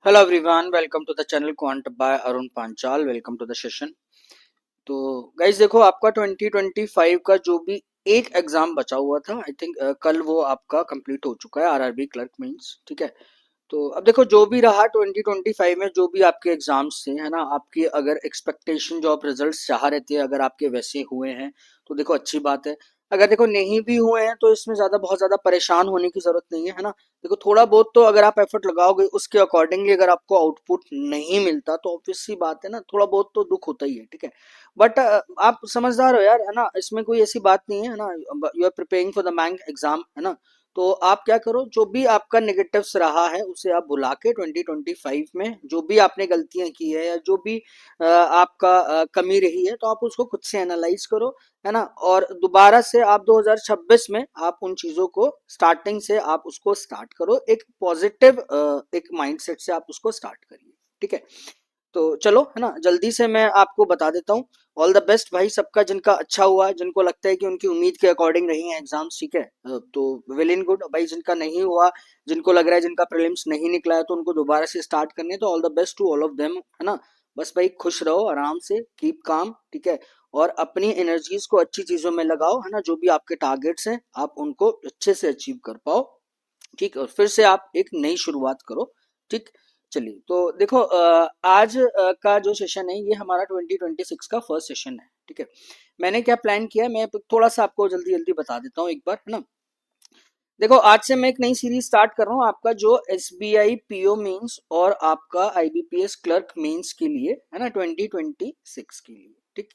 Hello everyone, welcome to the channel quant by Arun Panchal. Welcome to the session. तो guys देखो, आपका 2025 का जो भी एक एग्जाम बचा हुआ था, आई थिंक कल वो आपका कंप्लीट हो चुका है, आरआरबी क्लर्क मींस। ठीक है। तो अब देखो, जो भी रहा 2025 में जो भी आपके एग्जाम्स थे, है ना, आपकी अगर एक्सपेक्टेशन जो आप रिजल्ट्स चाह रहे थे अगर आपके वैसे हुए हैं तो देखो अच्छी बात है। अगर देखो नहीं भी हुए हैं तो इसमें बहुत ज्यादा परेशान होने की जरूरत नहीं है ना। देखो थोड़ा बहुत तो अगर आप एफर्ट लगाओगे उसके अकॉर्डिंगली अगर आपको आउटपुट नहीं मिलता तो ऑब्वियस सी बात है ना, थोड़ा बहुत तो दुख होता ही है। ठीक है। बट आप समझदार हो यार, है ना, इसमें कोई ऐसी बात नहीं है ना। You are preparing for the bank exam, है ना। तो आप क्या करो, जो भी आपका नेगेटिव्स रहा है उसे आप भुला के 2025 में जो भी आपने गलतियां की है या जो भी आपका कमी रही है तो आप उसको खुद से एनालाइज करो, है ना। और दोबारा से आप 2026 में आप उन चीजों को स्टार्टिंग से आप उसको स्टार्ट करो, एक पॉजिटिव एक माइंडसेट से आप उसको स्टार्ट करिए। ठीक है। तो चलो, है ना, जल्दी से मैं आपको बता देता हूँ। ऑल द बेस्ट भाई सबका, जिनका अच्छा हुआ है, जिनको लगता है कि उनकी उम्मीद के अकॉर्डिंग रही हैं एग्जाम्स। ठीक है। तो वेल इन गुड भाई, जिनका नहीं हुआ, जिनको लग रहा है जिनका प्रीलिम्स नहीं निकला है तो उनको दोबारा से स्टार्ट करने, तो all the best to all of them, है ना। बस भाई खुश रहो, आराम से कीप काम। ठीक है। और अपनी एनर्जीज को अच्छी चीजों में लगाओ, है ना, जो भी आपके टारगेट्स हैं आप उनको अच्छे से अचीव कर पाओ। ठीक। और फिर से आप एक नई शुरुआत करो। ठीक। चलिए, तो देखो आज का जो सेशन है ये हमारा 2026 का फर्स्ट सेशन है। ठीक है। मैंने क्या प्लान किया है, मैं थोड़ा सा आपको जल्दी जल्दी बता देता हूँ एक बार, है ना। देखो आज से मैं एक नई सीरीज स्टार्ट कर रहा हूँ, आपका जो एसबीआई पीओ मेंस और आपका आईबीपीएस क्लर्क मेंस के लिए, है ना, 2026 के लिए। ठीक।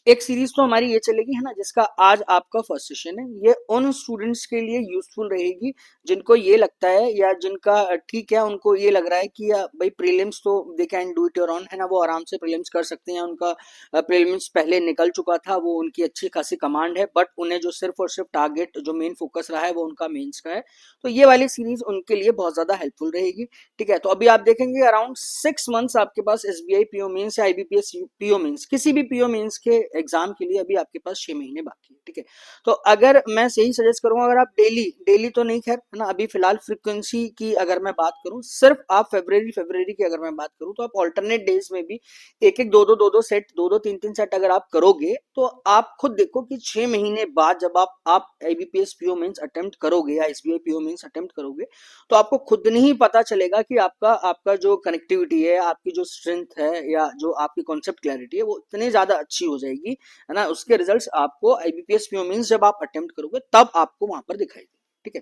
एक सीरीज तो हमारी ये चलेगी, है ना, जिसका आज आपका फर्स्ट सेशन है। ये उन स्टूडेंट्स के लिए यूजफुल रहेगी जिनको ये लगता है या जिनका ठीक है, उनको ये लग रहा है कि भाई प्रीलिम्स तो they can do it your on, है ना, वो आराम से प्रीलिम्स कर सकते हैं, उनका प्रीलिम्स पहले निकल चुका था, वो उनकी अच्छी खासी कमांड है, बट उन्हें जो सिर्फ और सिर्फ टारगेट जो मेन फोकस रहा है वो उनका मेंस का है। तो ये वाली सीरीज उनके लिए बहुत ज्यादा हेल्पफुल रहेगी। ठीक है। तो अभी आप देखेंगे अराउंड 6 मंथ्स आपके पास एसबीआई पीओ मेंस या आईबीपीएस पीओ मेंस, किसी भी पीओ मेंस के एग्जाम के लिए अभी आपके पास 6 महीने बाकी है। ठीक है। तो अगर मैं सही सजेस्ट करूंगा, अगर आप डेली डेली तो नहीं, खैर, है ना, अभी फिलहाल फ्रीक्वेंसी की अगर मैं बात करूं, सिर्फ आप फेब्रवरी फेब्रवरी की अगर मैं बात करूं तो आप ऑल्टरनेट डेज में भी एक एक दो दो सेट, दो तीन तीन सेट अगर आप करोगे तो आप खुद देखो कि 6 महीने बाद जब आप आईबीपीएस पीओ मेंस अटेम्प्ट करोगे या एसबीआई पीओ मेंस अटेम्प्ट करोगे तो आपको खुद नहीं पता चलेगा कि आपका आपका जो कनेक्टिविटी है, आपकी जो स्ट्रेंथ है या जो आपकी कॉन्सेप्ट क्लैरिटी है वो इतनी ज्यादा अच्छी हो जाएगी, है ना। उसके रिजल्ट्स आपको आईबीपीएस पीओ मींस जब आप अटेम्प्ट करोगे तब आपको वहां पर दिखाई देंगे। ठीक है।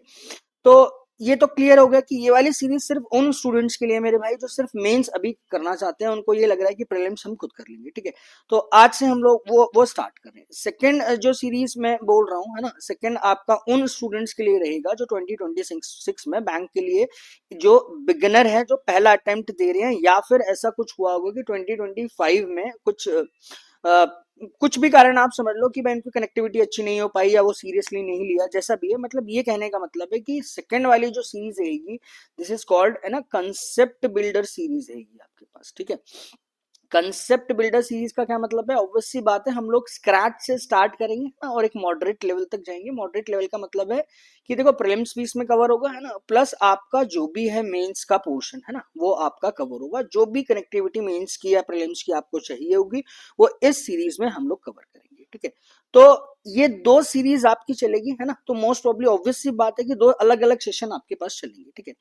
तो ये तो क्लियर हो गया कि ये वाली सीरीज सिर्फ उन स्टूडेंट्स के लिए मेरे भाई जो सिर्फ मेंस अभी करना चाहते हैं, उनको ये लग रहा है कि प्रीलिम्स हम खुद कर लेंगे। ठीक है। तो आज से हम लोग वो स्टार्ट कर रहे हैं। सेकंड जो सीरीज मैं बोल रहा हूँ, है ना, सेकंड आपका उन स्टूडेंट्स के लिए रहेगा जो 2026 में बैंक के लिए जो बिगिनर है, जो पहला अटेम्प्ट दे रहे हैं, या फिर ऐसा कुछ हुआ होगा कि 2025 में कुछ भी कारण आप समझ लो कि भाई इनकी कनेक्टिविटी अच्छी नहीं हो पाई या वो सीरियसली नहीं लिया, जैसा भी है, मतलब ये कहने का मतलब है कि सेकंड वाली जो सीरीज रहेगी, दिस इज कॉल्ड, है ना, कंसेप्ट बिल्डर सीरीज रहेगी आपके पास। ठीक है। कंसेप्ट बिल्डर सीरीज का क्या मतलब है, ऑब्वियस सी बात है, हम लोग स्क्रैच से स्टार्ट करेंगे ना और एक मॉडरेट लेवल तक जाएंगे। मॉडरेट लेवल का मतलब है कि देखो प्रीलिम्स भी इसमें कवर होगा, है ना, प्लस आपका जो भी है मेंस का पोर्शन, है ना, वो आपका कवर होगा। जो भी कनेक्टिविटी मेंस की या प्रीलिम्स की आपको चाहिए होगी वो इस सीरीज में हम लोग कवर करेंगे। ठीक है। तो ये दो सीरीज आपकी चलेगी, है ना। तो मोस्ट प्रॉब्ली ऑब्वियस सी बात है कि दो अलग अलग सेशन आपके पास चलेंगे। ठीक है।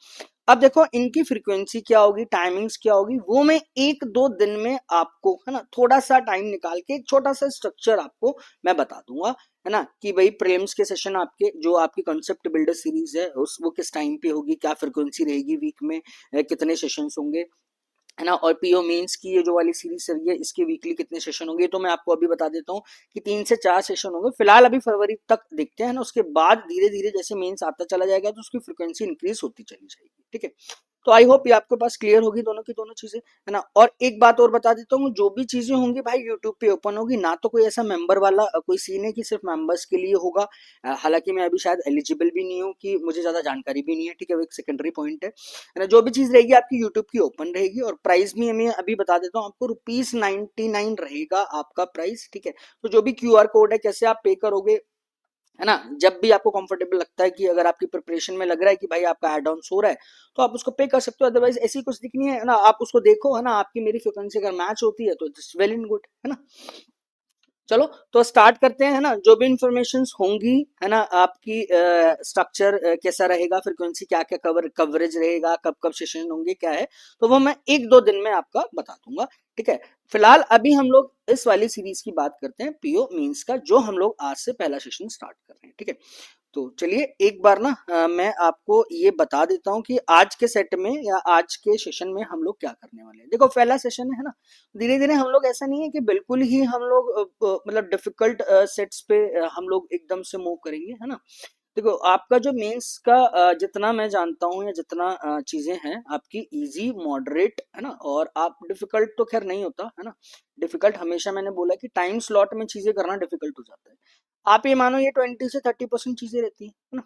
अब देखो इनकी फ्रीक्वेंसी क्या होगी, टाइमिंग्स क्या होगी, वो मैं एक दो दिन में आपको, है ना, थोड़ा सा टाइम निकाल के एक छोटा सा स्ट्रक्चर आपको मैं बता दूंगा, है ना, कि भाई प्रीलिम्स के सेशन आपके जो आपकी कॉन्सेप्ट बिल्डर सीरीज है उस वो किस टाइम पे होगी, क्या फ्रीक्वेंसी रहेगी वीक में, कितने सेशंस होंगे, है ना। और पीओ मेंस की ये जो वाली सीरीज चल रही है इसके वीकली कितने सेशन होंगे तो मैं आपको अभी बता देता हूँ कि 3 से 4 सेशन होंगे फिलहाल, अभी फरवरी तक देखते हैं ना, उसके बाद धीरे धीरे जैसे मेंस आता चला जाएगा तो उसकी फ्रिक्वेंसी इंक्रीज होती चली जाएगी। ठीक है। तो आई होप ये आपके पास क्लियर होगी दोनों की दोनों चीजें, है ना। और एक बात और बता देता हूँ, जो भी चीजें होंगी भाई यूट्यूब पे ओपन होगी, ना तो कोई ऐसा मेंबर वाला कोई सीन है कि सिर्फ मेंबर्स के लिए होगा। हालांकि मैं अभी शायद एलिजिबल भी नहीं हूँ, कि मुझे ज्यादा जानकारी भी नहीं है। ठीक है। वो एक सेकेंडरी पॉइंट है ना। जो भी चीज रहेगी आपकी यूट्यूब की ओपन रहेगी, और प्राइस भी मैं अभी बता देता हूँ आपको, ₹99 रहेगा आपका प्राइस। ठीक है। तो जो भी क्यूआर कोड है, कैसे आप पे करोगे, है ना। जब भी आपको कंफर्टेबल लगता है कि अगर आपकी प्रिपरेशन में लग रहा है कि भाई आपका एड ऑन हो रहा है, तो आप उसको पे कर सकते हो। अदरवाइज ऐसी कुछ दिखनी है ना, आप उसको देखो, है ना, आपकी मेरी फ्रिक्वेंसी अगर मैच होती है तो इट्स वेल एंड गुड, है ना। चलो तो स्टार्ट करते हैं, है ना। जो भी इंफॉर्मेशंस होंगी, है ना, आपकी स्ट्रक्चर कैसा रहेगा, फ्रिक्वेंसी क्या क्या कवरेज रहेगा, कब कब सेशन होंगे, क्या है, तो वो मैं एक दो दिन में आपका बता दूंगा, ठीक है। फिलहाल अभी हम लोग इस वाली सीरीज की बात करते हैं, पीओ मींस का, जो हम लोग आज से पहला सेशन स्टार्ट कर रहे हैं, ठीक है। तो चलिए एक बार ना मैं आपको ये बता देता हूँ कि आज के सेट में या आज के सेशन में हम लोग क्या करने वाले हैं। देखो पहला सेशन है ना, धीरे धीरे हम लोग, ऐसा नहीं है कि बिल्कुल ही हम लोग मतलब डिफिकल्ट सेट्स पे हम लोग एकदम से मूव करेंगे, है ना। देखो आपका जो मेंस का जितना मैं जानता हूँ या जितना चीजें हैं आपकी इजी मॉडरेट, है ना, और आप डिफिकल्ट तो खैर नहीं होता, है ना। डिफिकल्ट हमेशा मैंने बोला कि टाइम स्लॉट में चीजें करना डिफिकल्ट हो जाता है। आप ये मानो ये 20 से 30% चीजें रहती है ना,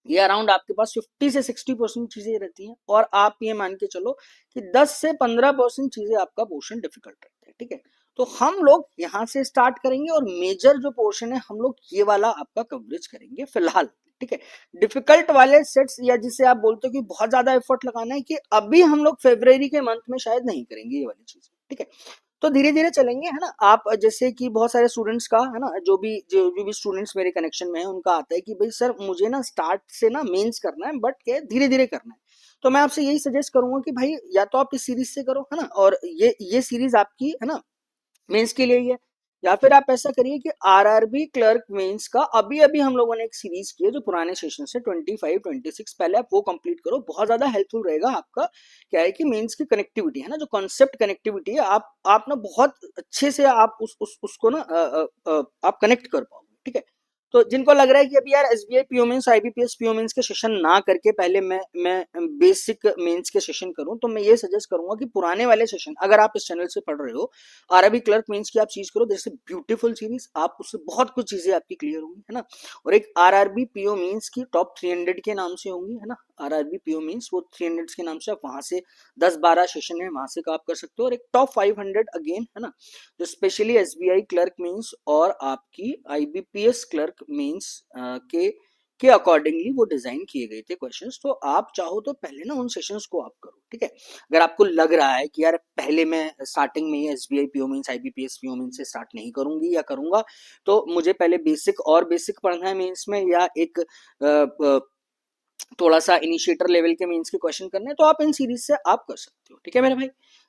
ये अराउंड आपके पास 50 से 60% चीजें रहती हैं, और आप ये मान के चलो कि 10 से 15% चीजें आपका पोर्शन डिफिकल्ट रहता है, ठीक है। तो हम लोग यहाँ से स्टार्ट करेंगे और मेजर जो पोर्शन है हम लोग ये वाला आपका कवरेज करेंगे फिलहाल, ठीक है। डिफिकल्ट वाले सेट्स, या जिसे आप बोलते हो कि बहुत ज्यादा एफर्ट लगाना है, कि अभी हम लोग फेब्रवरी के मंथ में शायद नहीं करेंगे ये वाली चीज, ठीक है। तो धीरे धीरे चलेंगे, है ना। आप जैसे कि बहुत सारे स्टूडेंट्स का, है ना, जो भी स्टूडेंट्स मेरे कनेक्शन में है, उनका आता है कि भाई सर मुझे ना स्टार्ट से ना मेंस करना है, बट क्या धीरे धीरे करना है। तो मैं आपसे यही सजेस्ट करूंगा कि भाई या तो आप इस सीरीज से करो, है ना, और ये सीरीज आपकी, है ना, मेंस के लिए ही है। या फिर आप ऐसा करिए कि आरआरबी क्लर्क मेंस का अभी अभी हम लोगों ने एक सीरीज की है जो पुराने सेशन से 25 26, पहले आप वो कंप्लीट करो, बहुत ज्यादा हेल्पफुल रहेगा आपका। क्या है कि मेंस की कनेक्टिविटी, है ना, जो कॉन्सेप्ट कनेक्टिविटी है, आप ना बहुत अच्छे से आप उसको ना आप कनेक्ट कर पाओगे, ठीक है। तो जिनको लग रहा है कि अभी यार SBI PO mains IBPS PO mains के सेशन ना करके पहले मैं बेसिक मेंस के सेशन करूं, तो मैं ये सजेस्ट करूंगा कि पुराने वाले सेशन अगर आप इस चैनल से पढ़ रहे हो, आरआरबी क्लर्क मेंस की आप चीज करो, जैसे ब्यूटीफुल सीरीज, आप उससे बहुत कुछ चीजें आपकी क्लियर होंगी, है ना। और एक आरआरबी पीओ मेंस की टॉप 300 के नाम से होंगी, है ना, आरआरबी पीओ मेंस, वो 300 के नाम से, आप वहां से 10 12 सेशन है वहां से आप कर सकते हो। और एक टॉप 500 अगेन, है ना, जो स्पेशली एसबीआई क्लर्क मेंस और आपकी आईबीपीएस क्लर्क मेंस के अकॉर्डिंगली वो डिजाइन किए गए थे क्वेश्चंस। तो आप चाहो तो पहले ना उन सेशंस को आप करो, ठीक है। अगर आपको लग रहा है कि यार पहले मैं स्टार्टिंग में ही SBI PO mains IBPS PO mains से स्टार्ट नहीं करूंगी या करूंगा, तो मुझे पहले बेसिक और बेसिक पढ़ना है मेंस में, या एक थोड़ा सा इनिशिएटर लेवल के मेंस के क्वेश्चन करने हैं, तो आप इन सीरीज से आप कर सकते हो, ठीक है मेरे भाई।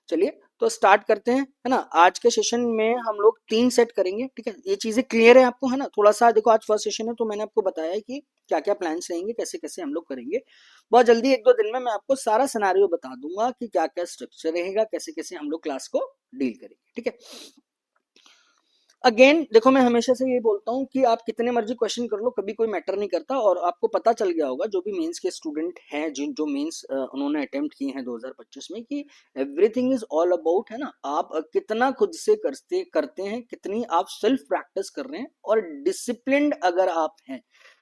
चलिए तो स्टार्ट करते हैं, है ना। आज के सेशन में हम लोग 3 सेट करेंगे, ठीक है। ये चीजें क्लियर है आपको, है ना। थोड़ा सा देखो आज फर्स्ट सेशन है, तो मैंने आपको बताया है कि क्या क्या प्लान्स रहेंगे, कैसे कैसे हम लोग करेंगे। बहुत जल्दी एक दो दिन में मैं आपको सारा सिनेरियो बता दूंगा कि क्या क्या स्ट्रक्चर रहेगा, कैसे कैसे हम लोग क्लास को डील करेंगे, ठीक है। अगेन देखो मैं हमेशा से ये बोलता हूँ कि आप कितने मर्जी क्वेश्चन कर लो, कभी कोई मैटर नहीं करता। और आपको पता चल गया होगा जो भी मेंस के स्टूडेंट हैं, जिन जो मेंस उन्होंने अटेम्प्ट किए हैं 2025 में, कि एवरीथिंग इज ऑल अबाउट, है ना, आप कितना खुद से करते करते हैं, कितनी आप सेल्फ प्रैक्टिस कर रहे हैं, और डिसिप्लिन्ड अगर आप हैं।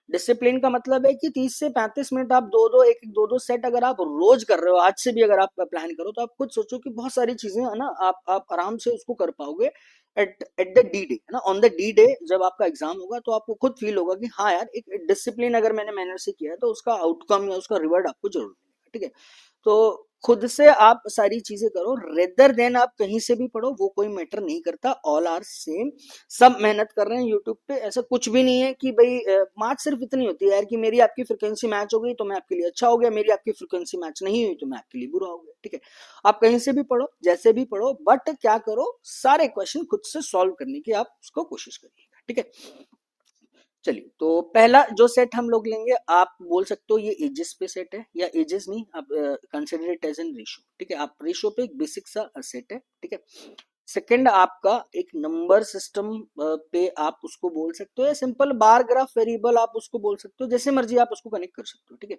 डिसिप्लिन का मतलब है कि 30 से 35 मिनट आप दो दो सेट अगर आप रोज कर रहे हो, आज से भी अगर आप प्लान करो, तो आप खुद सोचो कि बहुत सारी चीजें, है ना, आप आराम से उसको कर पाओगे एट द डी डे, है ना, ऑन द डी डे जब आपका एग्जाम होगा, तो आपको खुद फील होगा कि हाँ यार एक डिसिप्लिन अगर मैंने मैनर से किया है, तो उसका आउटकम या उसका रिवॉर्ड आपको जरूर मिलेगा, ठीक है। तो खुद से आप सारी चीजें करो, रेदर देन आप कहीं से भी पढ़ो, वो कोई मैटर नहीं करता, ऑल आर सेम। सब मेहनत कर रहे हैं यूट्यूब पे, ऐसा कुछ भी नहीं है कि भाई बात सिर्फ इतनी होती है यार कि मेरी आपकी फ्रिक्वेंसी मैच हो गई तो मैं आपके लिए अच्छा हो गया, मेरी आपकी फ्रिक्वेंसी मैच नहीं हुई तो मैं आपके लिए बुरा हो गया, ठीक है। आप कहीं से भी पढ़ो, जैसे भी पढ़ो, बट क्या करो, सारे क्वेश्चन खुद से सॉल्व करने की आप उसको कोशिश करिएगा, ठीक है। चलिए तो पहला जो सेट हम लोग लेंगे, आप बोल सकते हो ये एजेस पे सेट है, या एजेस नहीं, आप consider it as an ratio, ठीक है। आप रेशो पे एक बेसिक सा सेट है, ठीक है। सेकंड आपका एक नंबर सिस्टम पे आप उसको बोल सकते हो, या सिंपल बार ग्राफ वेरिएबल आप उसको बोल सकते हो, जैसे मर्जी आप उसको कनेक्ट कर सकते हो, ठीक है।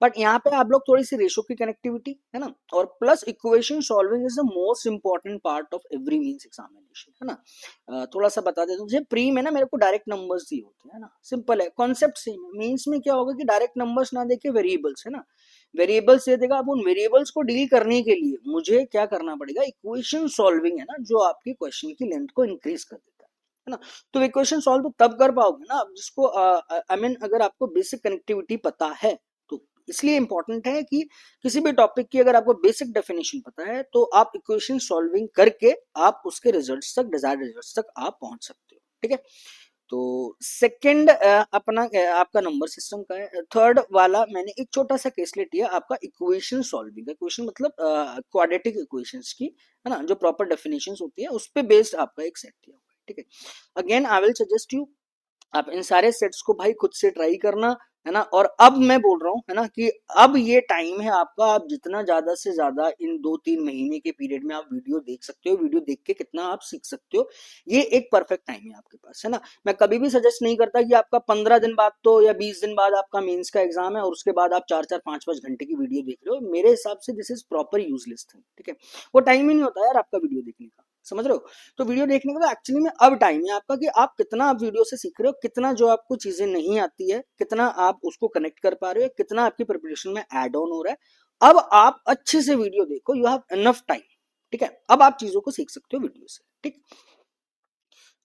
बट यहाँ पे आप लोग थोड़ी सी रेशो की कनेक्टिविटी, है ना, और plus equation solving is the most important part of every means examination, है ना। थोड़ा सा बता देता हूँ, जैसे प्री में ना मेरे को डायरेक्ट नंबर्स दिए होते हैं, है ना, सिंपल है, कॉन्सेप्ट सेम है। मींस में क्या होगा कि डायरेक्ट नंबर्स ना देके वेरिएबल्स, है ना, वेरिएबल्स दे देगा। अब उन वेरिएबल्स को डील करने के लिए मुझे क्या करना पड़ेगा, इक्वेशन सॉल्विंग, है ना, जो आपकी क्वेश्चन की लेंथ को इंक्रीज कर देता है, है ना। तो इक्वेशन सॉल्व तो तब कर पाओगे ना आप जिसको आई मीन अगर आपको बेसिक कनेक्टिविटी पता है तो। इसलिए इंपॉर्टेंट है कि किसी भी टॉपिक की अगर आपको बेसिक डेफिनेशन पता है तो आप इक्वेशन सॉल्विंग करके आप उसके रिजल्ट्स तक, डिजायर्ड रिजल्ट्स तक आप पहुंच सकते हो, ठीक है। तो सेकंड अपना आपका नंबर सिस्टम का है। थर्ड वाला मैंने एक छोटा सा केस लेट लिया आपका इक्वेशन सॉल्विंग। इक्वेशन मतलब क्वाड्रेटिक इक्वेशंस की, है ना, जो प्रॉपर डेफिनेशंस होती है उस पे बेस्ड आपका एक सेट दिया हुआ है, ठीक है। Again I will suggest you, आप इन सारे सेट्स को भाई खुद से ट्राई करना, है ना। और अब मैं बोल रहा हूँ, है ना, कि अब ये टाइम है आपका, आप जितना ज्यादा से ज्यादा इन 2-3 महीने के पीरियड में आप वीडियो देख सकते हो, वीडियो देख के कितना आप सीख सकते हो, ये एक परफेक्ट टाइम है आपके पास, है ना। मैं कभी भी सजेस्ट नहीं करता कि आपका 15 दिन बाद तो या 20 दिन बाद आपका मेंस का एग्जाम है और उसके बाद आप 4-4 5-5 घंटे की वीडियो देख रहे हो। मेरे हिसाब से this is proper useless thing, ठीक है। वो टाइम ही नहीं होता यार आपका वीडियो देखने का, समझ रहे हो। तो वीडियो देखने का तो एक्चुअली में अब टाइम है आपका कि आप कितना आप वीडियो से सीख रहे हो, कितना जो आपको चीजें नहीं आती है, कितना आप उसको कनेक्ट कर पा रहे हो, कितना आपकी प्रिपरेशन में ऐड ऑन हो रहा है। अब आप अच्छे से वीडियो देखो, यू हैव इनफ टाइम, ठीक है। अब आप चीजों को सीख सकते हो वीडियो से, ठीक।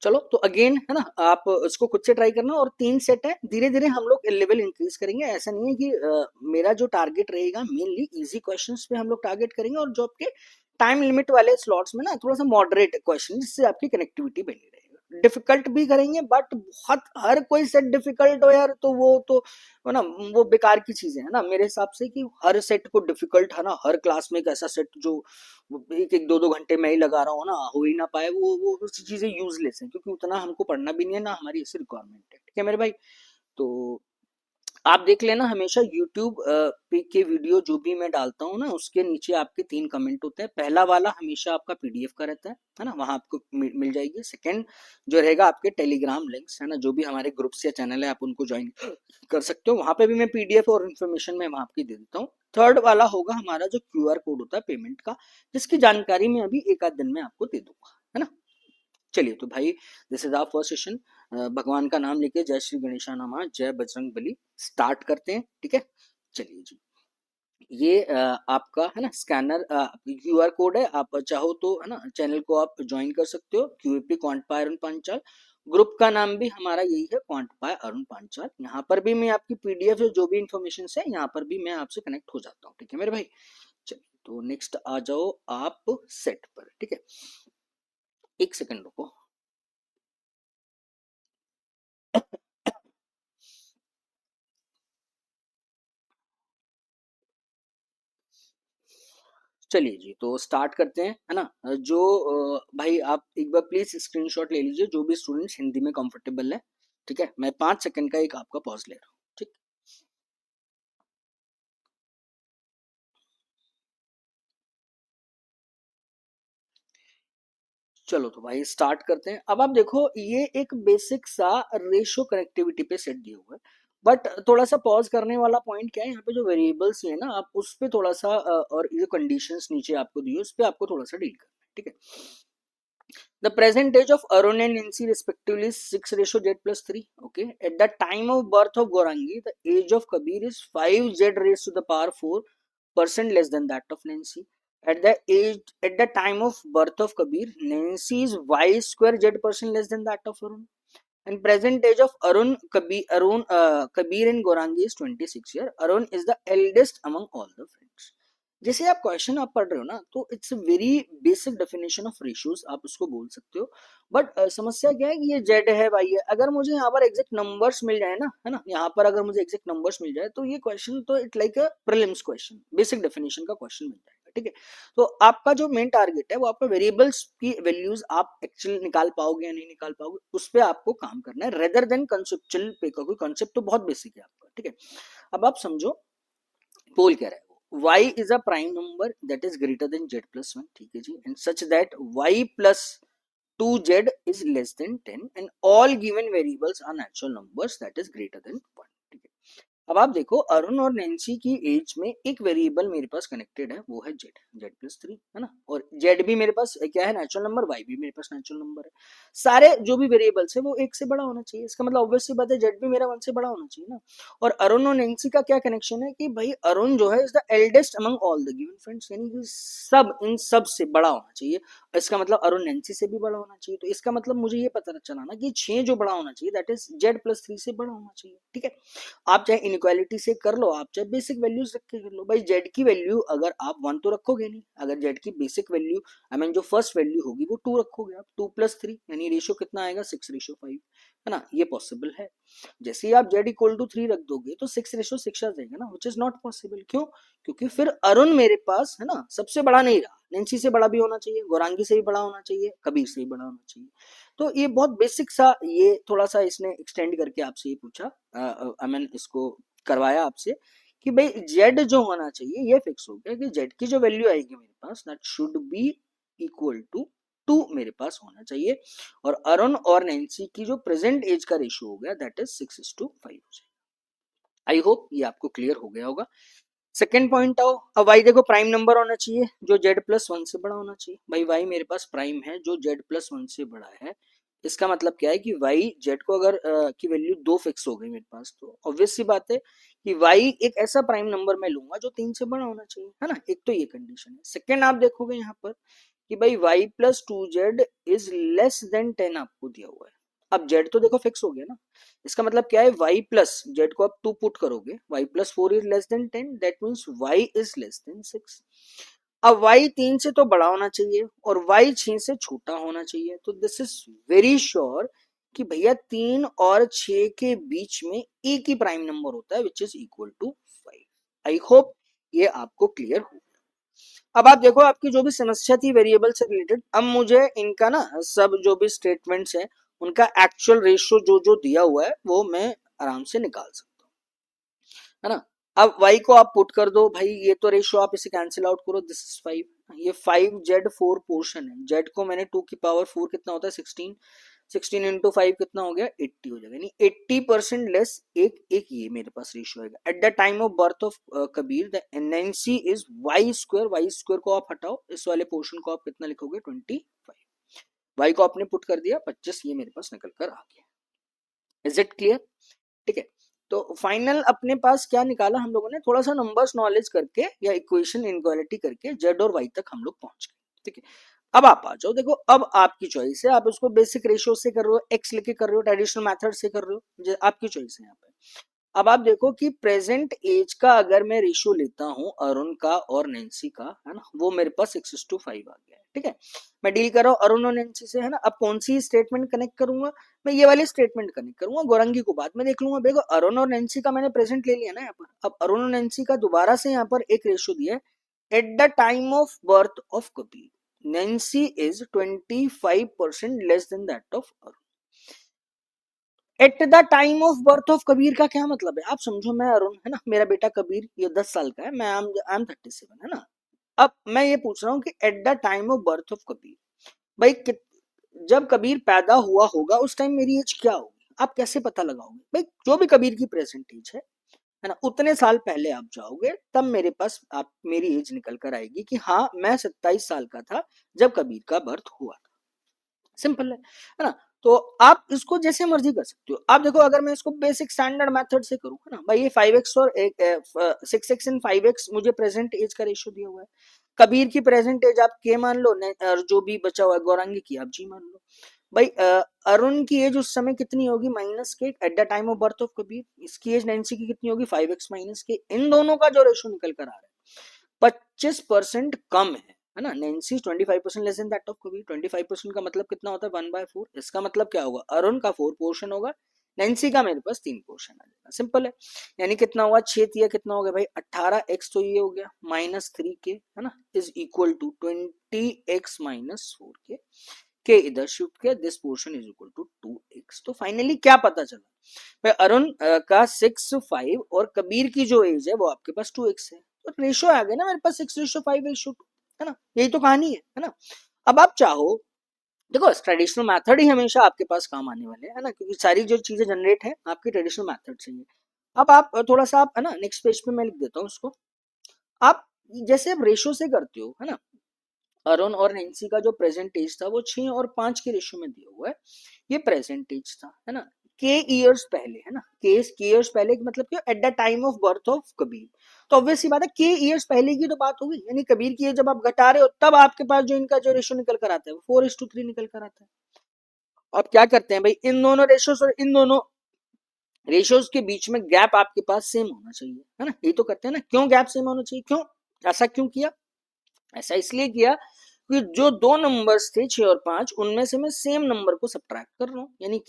चलो तो अगेन, है ना, आप इसको खुद से ट्राई करना। और 3 सेट है, धीरे धीरे हम लोग लेवल इंक्रीज करेंगे। ऐसा नहीं है कि मेरा जो टारगेट रहेगा मेनली इजी क्वेश्चंस पे हम लोग टारगेट करेंगे, और जो आपके टाइम लिमिट वाले स्लॉट्स में ना थोड़ा सा मॉडरेट क्वेश्चन, जिससे आपकी कनेक्टिविटी बनी रहेगी। डिफिकल्ट भी करेंगे, बट बहुत हर कोई सेट डिफिकल्ट हो यार तो वो तो, है ना, वो बेकार की चीजें है ना मेरे हिसाब से, कि हर सेट को डिफिकल्ट, है ना, हर क्लास में एक ऐसा सेट जो एक एक 2-2 घंटे मैं ही लगा रहा हूँ ना, हो ही ना पाए, वो चीजें यूजलेस है, क्योंकि उतना हमको पढ़ना भी नहीं है ना, हमारी ऐसी रिक्वायरमेंट है, ठीक है मेरे भाई। तो आप देख लेना हमेशा यूट्यूब पे के वीडियो जो भी मैं डालता हूँ ना, उसके नीचे आपके 3 कमेंट होते हैं। पहला वाला हमेशा आपका पीडीएफ का रहता है ना, वहां आपको मिल जाएगी। सेकंड जो रहेगा आपके टेलीग्राम लिंक्स, है ना, जो भी हमारे ग्रुप्स या चैनल है आप उनको ज्वाइन कर सकते हो, वहां पे भी मैं पीडीएफ और इन्फॉर्मेशन मैं वहां आपकी दे देता हूँ। थर्ड वाला होगा हमारा जो क्यूआर कोड होता है पेमेंट का, जिसकी जानकारी मैं अभी एक आध दिन में आपको दे दूंगा, है ना। चलिए तो भाई, this is our first session. भगवान का नाम लेके जय श्री गणेशा नमः, जय बजरंग बली, स्टार्ट करते हैं, ठीक है। चलिए जी, ये आपका है ना स्कैनर क्यूआर कोड है। आप चाहो तो, है ना, चैनल को आप ज्वाइन कर सकते हो, क्यूएपी क्वांट पाई अरुण पांचाल। ग्रुप का नाम भी हमारा यही है, क्वांट पाई अरुण पांचाल। यहाँ पर भी मैं आपकी पीडीएफ जो भी इंफॉर्मेशन है यहाँ पर भी मैं आपसे कनेक्ट हो जाता हूँ, ठीक है मेरे भाई। चलिए तो नेक्स्ट आ जाओ आप सेट पर, ठीक है। एक सेकंड रुको। चलिए जी, तो स्टार्ट करते हैं, है ना। जो भाई आप एक बार प्लीज स्क्रीनशॉट ले लीजिए, जो भी स्टूडेंट्स हिंदी में कंफर्टेबल है, ठीक है। मैं 5 सेकंड का एक आपका पॉज ले रहा हूँ, ठीक। चलो तो भाई स्टार्ट करते हैं। अब आप देखो, ये एक बेसिक सा रेशो कनेक्टिविटी पे सेट दिया हुआ है, बट थोड़ा सा पॉज करने वाला पॉइंट क्या है, यहाँ पे जो वेरिएबल्स है ना, आप उस पे थोड़ा सा और ये कंडीशंस नीचे आपको दी है उस पे आपको थोड़ा सा डील करना है, ठीक है। The present age of Arun and Nancy respectively is 6:Z+3. Okay. At the time of birth of Gorangi, the age of Kabir is 5Z raised to the power 4% less than that of Nancy. At the time of birth of Kabir, Nancy is y square z% less than that of Arun. And present age of Kabir and Gorangi is 26 year. Arun is the eldest among all the friends. जैसे आप question आप पढ़ रहे हो ना, तो it's very basic definition of ratios आप उसको बोल सकते हो। बट समस्या क्या है कि ये जेड है वाई है, अगर मुझे यहाँ पर एग्जैक्ट नंबर्स मिल जाए ना, है ना, यहाँ पर अगर मुझे एग्जैक्ट नंबर्स मिल जाए तो ये क्वेश्चन तो it like a prelims question, basic definition का क्वेश्चन मिल जाएगा, ठीक है। तो आपका जो मेन टारगेट है वो आपका वेरिएबल्स की वैल्यूज आप एक्चुअली निकाल पाओगे या नहीं निकाल पाओगे, उस पर आपको काम करना है, रेदर देन कंसेप्चुअल पे का। कोई कंसेप्ट तो बहुत बेसिक है आपका, ठीक है। अब आप समझो पोल कह रहा है y is a prime number that is greater than z+1, ठीक है जी, and such that y plus 2z is less than 10 and all given variables are natural numbers that is greater than 1, ठीक है। अब आप देखो अरुण और नैन्सी की as में एक वेरिएबल मेरे पास कनेक्टेड है, वो है जेड, जेड+3, है ना, और जेड भी मेरे पास क्या है, नेचुरल नंबर, वाई भी मेरे पास नेचुरल नंबर है। सारे जो भी वेरिएबल्स है वो एक से बड़ा होना चाहिए, इसका मतलब ऑब्वियसली बात है जेड भी मेरा 1 से बड़ा होना चाहिए ना। और अरुण और नैन्सी का क्या कनेक्शन है कि भाई अरुण जो है is the eldest among all the given friends, यानी कि सब इन सब से बड़ा होना चाहिए। इसका मतलब अरुण नैन्सी से भी बड़ा होना चाहिए, तो इसका मतलब मुझे ये पता चला ना कि 6 जो बड़ा होना चाहिए दैट इज जेड+3 से बड़ा होना चाहिए, ठीक है। आप चाहे इनइक्वालिटी से कर लो, आप चाहे बेसिक वैल्यूज रख के कर लो, भाई जेड की वैल्यू अगर आप 1 तो रखोगे नहीं, अगर जेड की बेसिक वैल्यू आई मीन जो फर्स्ट वैल्यू होगी वो 2 रखोगे आप, 2+3 यानी रेशियो कितना आएगा 6:5, है ना, ये पॉसिबल है। जैसे ही आप z=3 रख दोगे तो 6:6 आ जाएगा ना, विच इज नॉट पॉसिबल। क्यों? क्योंकि फिर अरुण मेरे पास है ना सबसे बड़ा नहीं रहा, नैन्सी से बड़ा भी होना चाहिए, गौरांगी से भी बड़ा होना चाहिए, कबीर से भी बड़ा होना चाहिए। तो ये बहुत बेसिक सा, ये थोड़ा सा इसने एक्सटेंड करके आपसे ये पूछा, आई मीन इसको करवाया आपसे कि भाई जेड जो होना चाहिए ये फिक्स हो गया कि जेड की जो वैल्यू आएगी मेरे पास that should be equal to 2 मेरे पास होना चाहिए, और अरुण और नैन्सी की जो प्रेजेंट एज का रेशियो हो गया दैट इज 6:5 हो जाएगा। आई होप ये आपको क्लियर हो गया होगा। सेकेंड पॉइंट आओ, अब वाई देखो प्राइम नंबर होना चाहिए जो z+1 से बड़ा होना चाहिए, भाई वाई मेरे पास प्राइम है जो z+1 से बड़ा है। इसका मतलब क्या है कि y z को अगर की वैल्यू 2 फिक्स हो गई मेरे पास, तो ऑब्वियस सी बात है कि y एक ऐसा प्राइम नंबर मैं लूंगा जो 3 से बड़ा होना चाहिए, है ना, एक तो ये कंडीशन है। सेकेंड आप देखोगे यहाँ पर कि भाई y+2z इज लेस देन 10 आपको दिया हुआ है। अब z तो देखो फिक्स हो गया ना, इसका मतलब क्या है y प्लस z को आप 2 पुट करोगे, y+4 is less then 10, that means y is less then 6। अब y 3 से तो बड़ा होना चाहिए और y 6 से छोटा होना चाहिए, तो दिस इज वेरी श्योर कि भैया 3 और 6 के बीच में एक ही प्राइम नंबर होता है which is equal to 5। I hope ये आपको क्लियर हो। अब आप देखो आपकी जो भी समस्या थी वेरिएबल से रिलेटेड, अब मुझे इनका ना सब जो भी स्टेटमेंट्स है उनका एक्चुअल रेशियो जो जो दिया हुआ है वो मैं आराम से निकाल सकता हूँ, है ना। अब y को आप पुट कर दो, भाई ये तो रेशियो आप इसे कैंसिल आउट करो, दिस इज 5, ये 5z4 पोर्शन है, z को मैंने 2 की पावर 4 कितना होता है 16, 16 इंटू 5 कितना हो गया 80 हो जाएगा, यानी 80% लेस एक ये मेरे पास रेशियो आएगा। At the time of birth of Kabir the NNC is y² को आप हटाओ, इस वाले पोर्शन को आप कितना लिखोगे 25, y को आपने पुट कर दिया 25, ये मेरे पास निकल कर आ गया। Is it clear? ठीक है, तो फाइनल अपने पास क्या निकाला हम लोगों ने, थोड़ा सा नंबर्स नॉलेज करके या इक्वेशन इनक्वालिटी करके जेड और वाई तक हम लोग पहुंच गए, ठीक है। अब आप आ जाओ, देखो अब आपकी चॉइस है, आप उसको बेसिक रेशियो से कर रहे हो, एक्स लेके कर रहे हो, ट्रेडिशनल मेथड से कर रहे हो, आपकी चॉइस है यहाँ पे। अब आप देखो कि प्रेजेंट एज का अगर मैं रेशियो लेता हूं अरुण का और नैन्सी का, है ना, वो मेरे पास 6:5 आ गया है, ठीक है। मैं डील कर रहा हूँ अरुण और नैन्सी से, है ना। अब कौन सी स्टेटमेंट कनेक्ट करूंगा, मैं ये वाली स्टेटमेंट कनेक्ट करूंगा, गौरंगी को बाद में देख लूंगा। देखो अरुण और नैन्सी का मैंने प्रेजेंट ले लिया ना यहाँ पर, अब अरुण और नैन्सी का दोबारा से यहाँ पर एक रेशियो दिया है, at the time of birth of Kabir Nancy is 25% less than that of Arun. At the time of birth of Kabir का क्या मतलब है, आप समझो मैं अरुण, है ना, मेरा बेटा कबीर ये 10 साल का है, मैं आई एम 37, है ना। अब मैं ये पूछ रहा हूँ कि at the time of birth of Kabir, भाई जब कबीर पैदा हुआ होगा उस टाइम मेरी एज क्या होगी, आप कैसे पता लगाओगे, भाई जो भी कबीर की प्रेजेंट एज है ना, उतने साल पहले आप जाओगे तब मेरे पास आप मेरी एज निकल कर आएगी कि हाँ मैं 27 साल का था जब कबीर का बर्थ हुआ था। सिंपल है ना। तो आप इसको जैसे मर्जी कर सकते हो। आप देखो अगर मैं इसको बेसिक स्टैंडर्ड मेथड से करूँ, है ना, भाई ये 5x और 6x एंड 5x मुझे प्रेजेंट एज का रेशियो दिया हुआ है, कबीर की प्रेजेंट एज आप के मान लो, और जो भी बचा हुआ है गौरांगी की आप जी मान लो। भाई अरुण की एज उस समय कितनी होगी माइनस के, at the time of birth of Kabir, इसकी एज नैन्सी की कितनी होगी 5x माइनस के, इन दोनों का जो रेशियो निकल कर आ रहा है 25% कम है ना। Nancy 25% less than that of Kabir, 25% का मतलब कितना होता है 1/4, इसका मतलब क्या होगा अरुण का 4 पोर्शन होगा, नैन्सी का मेरे पास 3 पोर्शन आ जाएगा, सिंपल है। यानी कितना हुआ 6 तिया कितना हो गया भाई 18x, तो ये हो गया -3k, है ना, is equal to 20x minus 4k, के इधर शिफ्ट किया, this portion is equal to 2x। तो फाइनली क्या पता चला भाई अरुण का 6:5 और कबीर की जो एज है वो आपके पास 2x है, तो रेशियो आ गया ना मेरे पास 6:5:2, है ना, यही तो कहानी है ना। अब आप चाहो, देखो ट्रेडिशनल मेथड ही हमेशा आपके पास काम आने वाले है ना, क्योंकि सारी जो चीजें जनरेट है आपकी ट्रेडिशनल मेथड से ही है। अब आप थोड़ा सा आप है ना नेक्स्ट पेज पे मैं लिख देता हूँ उसको। आप जैसे आप रेशो से करते हो है ना, अरुण और नैन्सी का जो प्रेजेंट एज था वो 6 और 5 के रेशो में दिया हुआ है, ये प्रेजेंट एज था है ना, के ईयर्स पहले है ना, के ईयर्स पहले का मतलब क्या, at the time of birth of Kabir. तो ऑब्वियस सी बात है के ईयर्स पहले की तो बात होगी, यानी कबीर की एज जब आप घटा रहे हो तब आपके पास जो इनका जो रेशो निकल कर आता है वो 4:3 निकल कर आता है। अब क्या करते हैं भाई, इन दोनों रेशोस और इन दोनों रेशियोज के बीच में गैप आपके पास सेम होना चाहिए है ना, ये तो करते हैं ना, क्यों गैप सेम होना चाहिए, क्यों ऐसा क्यों किया, ऐसा इसलिए किया कि जो दो नंबर्स थे 6 और 5 उनमें से मैं सेम नंबर को सब्ट्रैक्ट कर रहा हूँ, यानी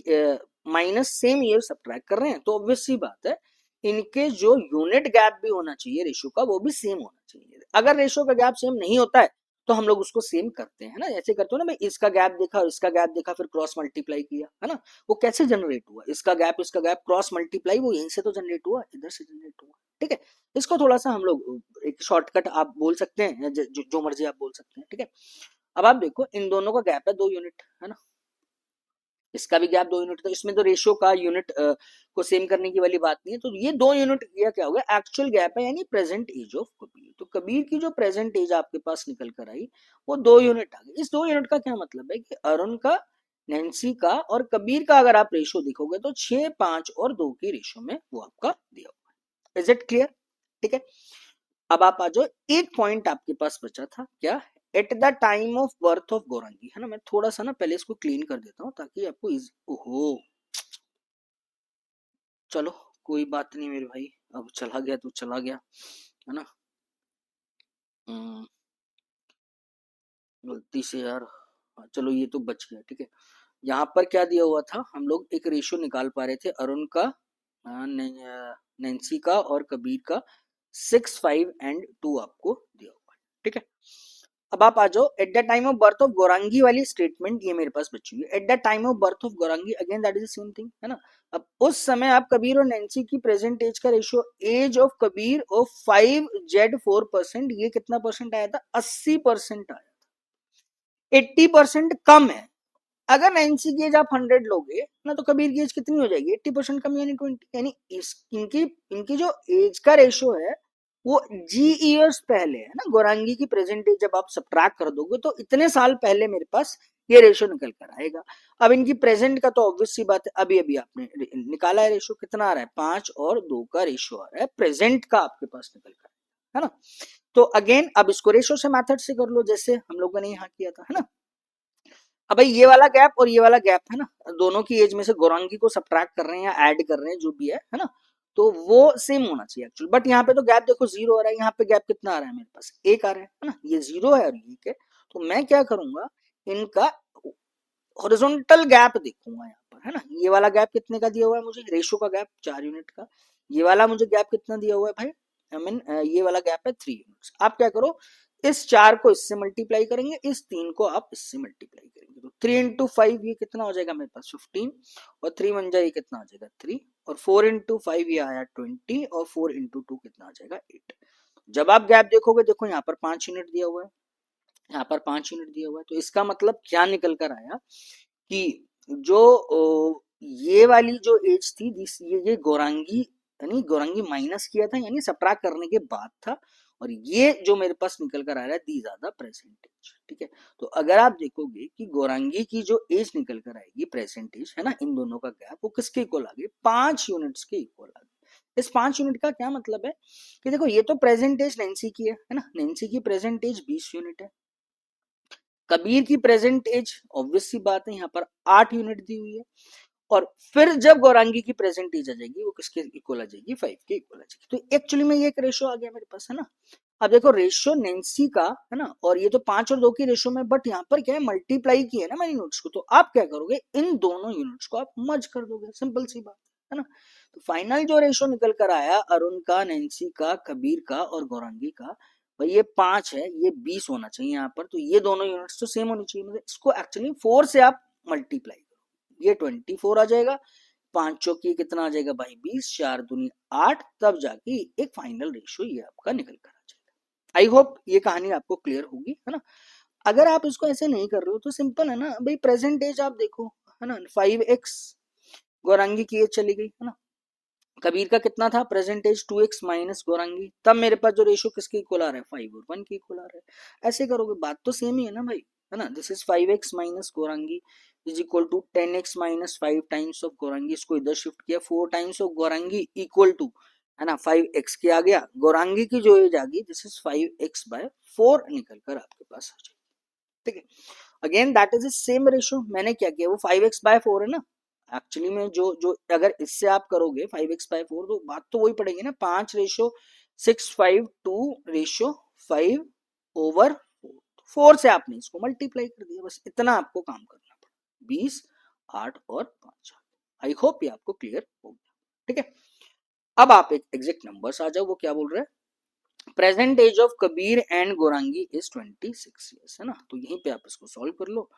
माइनस सेम ईयर सब्ट्रैक्ट कर रहे हैं, तो ऑब्वियस सी बात है इनके जो यूनिट गैप भी होना चाहिए रेशो का वो भी सेम होना चाहिए। अगर रेशो का गैप सेम नहीं होता है तो हम लोग उसको सेम करते हैं ना, ऐसे करते हो ना भाई, इसका गैप देखा और इसका गैप देखा फिर क्रॉस मल्टीप्लाई किया है ना, वो कैसे जनरेट हुआ, इसका गैप क्रॉस मल्टीप्लाई वो यहीं से तो जनरेट हुआ, इधर से जनरेट हुआ, ठीक है। इसको थोड़ा सा हम लोग एक शॉर्टकट आप बोल सकते हैं, जो मर्जी आप बोल सकते हैं, ठीक है। अब आप देखो इन दोनों का गैप है 2 यूनिट है ना, इसका भी गैप 2 यूनिट, तो इसमें तो रेशियो का यूनिट को सेम करने की वाली बात नहीं है, तो ये 2 यूनिट किया क्या होगा, एक्चुअल गैप है यानी प्रेजेंट एज ऑफ कबीर। तो कबीर की जो प्रेजेंट एज आपके पास निकल कर आई वो 2 यूनिट आ गई। इस 2 यूनिट का क्या मतलब है कि अरुण का, नैन्सी का और कबीर का अगर आप रेशो देखोगे तो 6, 5 और 2 की रेशो में वो आपका दिया हुआ है। इज इट क्लियर, ठीक है। अब आप आ जाओ, एक पॉइंट आपके पास बचा था क्या, at the time of birth of Gaurangi है ना, मैं थोड़ा सा ना पहले इसको क्लीन कर देता हूँ ताकि आपको ओहो, चलो कोई बात नहीं मेरे भाई, अब चला गया तो चला गया है ना, हम्म, गलती से यार, हाँ, चलो ये तो बच गया, ठीक है। यहाँ पर क्या दिया हुआ था, हम लोग एक रेशियो निकाल पा रहे थे अरुण का, नैन्सी का और कबीर का, 6, 5 एंड 2 आपको दिया हुआ है, ठीक है। अब आप आ जाओ at the time of birth of Gaurangi वाली स्टेटमेंट, ये मेरे पास बची हुई है, at the time of birth of Gaurangi, again that is the same thing है ना। अब उस समय आप कबीर और नैन्सी की प्रेजेंट एज का ratio, age of Kabir of 5Z4%, ये कितना परसेंट आया था, 80% आया था, 80% कम है। अगर 90 की एज आप 100 लोगे ना तो कबीर की एज कितनी हो जाएगी, 80% कम यानी 20, यानी इनकी इनकी जो एज का रेशियो है वो जी ईयर्स पहले है ना, गौरांगी की प्रेजेंट एज जब आप सब्ट्रैक्ट कर दोगे तो इतने साल पहले मेरे पास ये रेशियो निकल कर आएगा। अब इनकी प्रेजेंट का तो ऑब्वियस सी बात है, अभी अभी आपने निकाला है रेशियो, कितना आ रहा है, 5 और 2 का रेशियो आ रहा है प्रेजेंट का आपके पास निकल कर, है ना। तो अगेन अब इसको रेशियो से मेथड से कर लो जैसे हम लोगों ने यहाँ किया था, है ना। अब भाई ये वाला गैप और ये वाला गैप है ना, दोनों की एज में से गौरांगी को सब्ट्रैक्ट कर रहे हैं या ऐड कर रहे हैं जो भी है ना, तो वो सेम होना चाहिए एक्चुअल, बट यहाँ पे तो गैप देखो 0 आ रहा है, यहाँ पे गैप कितना आ रहा है मेरे पास, 1 आ रहा है ना, ये 0 है और ये 1 है, तो मैं क्या करूंगा, इनका हॉरिजॉन्टल गैप देखूंगा यहाँ पर है ना, ये वाला गैप कितने का दिया हुआ है मुझे, रेशो का गैप 4 यूनिट का, ये वाला मुझे गैप कितना दिया हुआ है भाई, आई मीन ये वाला गैप है 3 यूनिट्स। आप क्या करो, इस 4 को इससे मल्टीप्लाई करेंगे, इस 3 को आप इससे मल्टीप्लाई करेंगे, तो 3 into 5 ये कितना हो जाएगा मेरे पास 15, और 3 बन जाए कितना आ जाएगा 3, और 4 into 5 ये आया 20, और 4 into 2 कितना आ जाएगा 8। जब आप गैप देखोगे देखो यहाँ पर 5 यूनिट दिया हुआ है, यहाँ पर 5 यूनिट दिया हुआ है, तो इसका मतलब क्या निकल कर आया कि जो ये वाली जो एज थी ये गौरांगी, यानी गौरांगी माइनस किया था यानी सब्ट्रैक्ट करने के बाद था, और ये जो मेरे पास निकल कर आ रहा है these are the present age, ठीक है। तो अगर आप देखोगे कि गौरांगी की जो एज निकल कर आएगी प्रेजेंट एज है ना, इन दोनों का गैप वो किसके इक्वल आ गई, 5 यूनिट्स के इक्वल आ गई। इस 5 यूनिट का क्या मतलब है कि देखो ये तो प्रेजेंट एज नैन्सी की है ना, नैन्सी की प्रेजेंट एज 20 यूनिट है, कबीर की प्रेजेंट एज ऑब्वियस सी बात है यहाँ पर 8 यूनिट दी हुई है, और फिर जब गौरांगी की प्रेजेंट एज आ जाएगी वो किसके इक्वल आ जाएगी, 5 के इक्वल आ जाएगी। तो एक्चुअली में ये एक रेशो आ गया मेरे पास है ना। अब देखो रेशो नैन्सी का है ना, और ये तो 5 और 2 की रेशो में, बट यहाँ पर क्या है मल्टीप्लाई की है ना मैंने यूनिट्स को, तो आप क्या करोगे इन दोनों यूनिट्स को आप मर्ज कर दोगे, सिंपल सी बात है ना। तो फाइनल जो रेशो निकल कर आया अरुण का, नैन्सी का, कबीर का और गौरांगी का, भाई ये 5 है, ये 20 होना चाहिए यहाँ पर, तो ये दोनों यूनिट्स तो सेम होनी चाहिए, मतलब इसको एक्चुअली 4 से आप मल्टीप्लाई करो, ये 24 आ जाएगा, 5 चौकी कितना आ जाएगा भाई 20, 4 दूनी 8, तब जाके एक फाइनल रेशियो ये आपका निकल कर आ जाएगा। आई होप ये कहानी आपको क्लियर होगी है ना। अगर आप इसको ऐसे नहीं कर रहे हो तो सिंपल है ना भाई, प्रेजेंट एज आप देखो है ना, 5x गौरांगी की एज चली गई है ना, कबीर का कितना था present as 2x minus Gaurangi, तब मेरे पास जो रेशियो किसके इक्वल आ रहा है 5 और 1 के इक्वल आ रहा है। ऐसे करोगे बात तो सेम ही है ना भाई, है ना। This is 5x minus Gaurangi is equal to 10x minus 5 times of Gaurangi, इसको इधर शिफ्ट किया 4 times of Gaurangi equal to, है ना, 5x के आ गया, गौरांगी की जो एज आ गई दिस इज 5x बाय 4 निकल कर आपके पास आ जाएगी। ठीक है, again that is the same ratio, मैंने क्या किया वो 5x बाय 4 है ना, एक्चुअली में जो जो अगर इससे आप करोगे 5x बाय 4 तो बात तो वही पड़ेगी ना, 5 रेशो 6 5 2 रेशो 5 ओवर 4 से आपने इसको मल्टीप्लाई कर दिया, बस इतना आपको काम करना पड़ा, 20 8 और 5। आई होप ये आपको क्लियर हो गया। ठीक है, अब आप एक एग्जैक्ट नंबर्स आ जाओ, वो क्या बोल रहे हैं, present age of Kabir and Gaurangi is 26 years, है ना। तो यहीं पे आप इसको सॉल्व कर लो,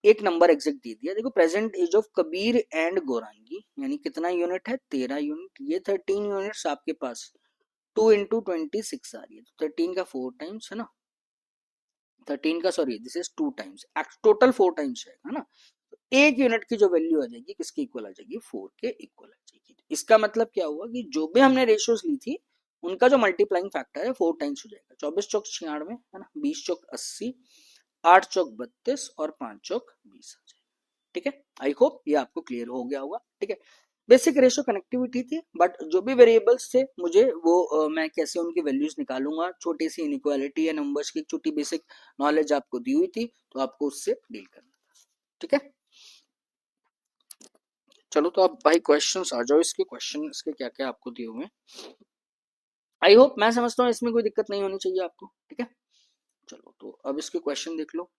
एक नंबर एग्जैक्ट दे दिया, देखो present age of Kabir and Gaurangi यानी कितना यूनिट है 13 यूनिट, ये 13 यूनिट्स आपके पास 2 इंटू 26 आ रही है, तो 13 का 4 टाइम्स है ना, 13 का sorry this is 2 times, total 4 times है ना। तो एक यूनिट की जो वैल्यू आ जाएगी किसके इक्वल आ जाएगी 4 के इक्वल आ जाएगी। इसका मतलब क्या हुआ कि जो भी हमने रेशियोज ली थी उनका जो मल्टीप्लाइंग फैक्टर है 4 टाइम्स हो जाएगा, 24 चौक 96 है ना, 20 चौक 80, 8 चौक 32 और 5 चौक 20 आ जाएगा। ठीक है, आई होप ये आपको क्लियर हो गया होगा। ठीक है, बेसिक रेशियो कनेक्टिविटी थी, बट जो भी वेरिएबल्स थे मुझे वो मैं कैसे उनकी वैल्यूज निकालूंगा, छोटी सी इनइक्वालिटी या नंबर्स की छोटी बेसिक नॉलेज आपको दी हुई थी, तो आपको उससे डील करना था। ठीक है, चलो तो आप भाई क्वेश्चंस आ जाओ, इसके क्वेश्चन इसके क्या क्या आपको दिए हुए हैं। आई होप, मैं समझता हूँ इसमें कोई दिक्कत नहीं होनी चाहिए आपको। ठीक है, चलो तो अब इसके क्वेश्चन देख लो।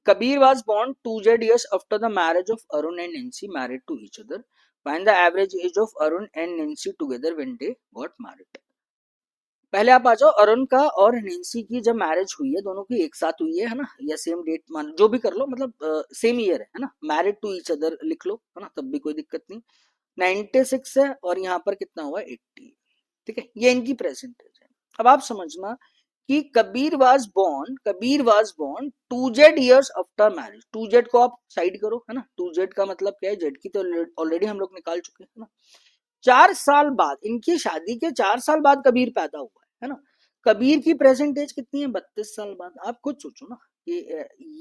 Kabir was born 2Z years after the marriage of Arun and Nancy married to each other. Find the average age of Arun and Nancy together when they got married. पहले आप आ जाओ, अरुण का और नैन्सी की जब marriage हुई है, दोनों की एक साथ हुई है ना, या सेम डेट मान जो भी कर लो, मतलब सेम ईयर है ना, मैरिड टू ईच अदर लिख लो, है ना, तब भी कोई दिक्कत नहीं। 96 है और यहाँ पर कितना हुआ 80। ठीक है, ये इनकी प्रेजेंटेज है। अब आप समझना कि Kabir was born 2Z years after marriage, 2Z को आप साइड करो, है ना, 2Z का मतलब क्या है, जेड की तो ऑलरेडी हम लोग निकाल चुके हैं ना। 4 साल बाद, इनकी शादी के 4 साल बाद कबीर पैदा हुआ है ना। कबीर की प्रेजेंट एज कितनी है 32 साल बाद, आप खुद सोचो ना कि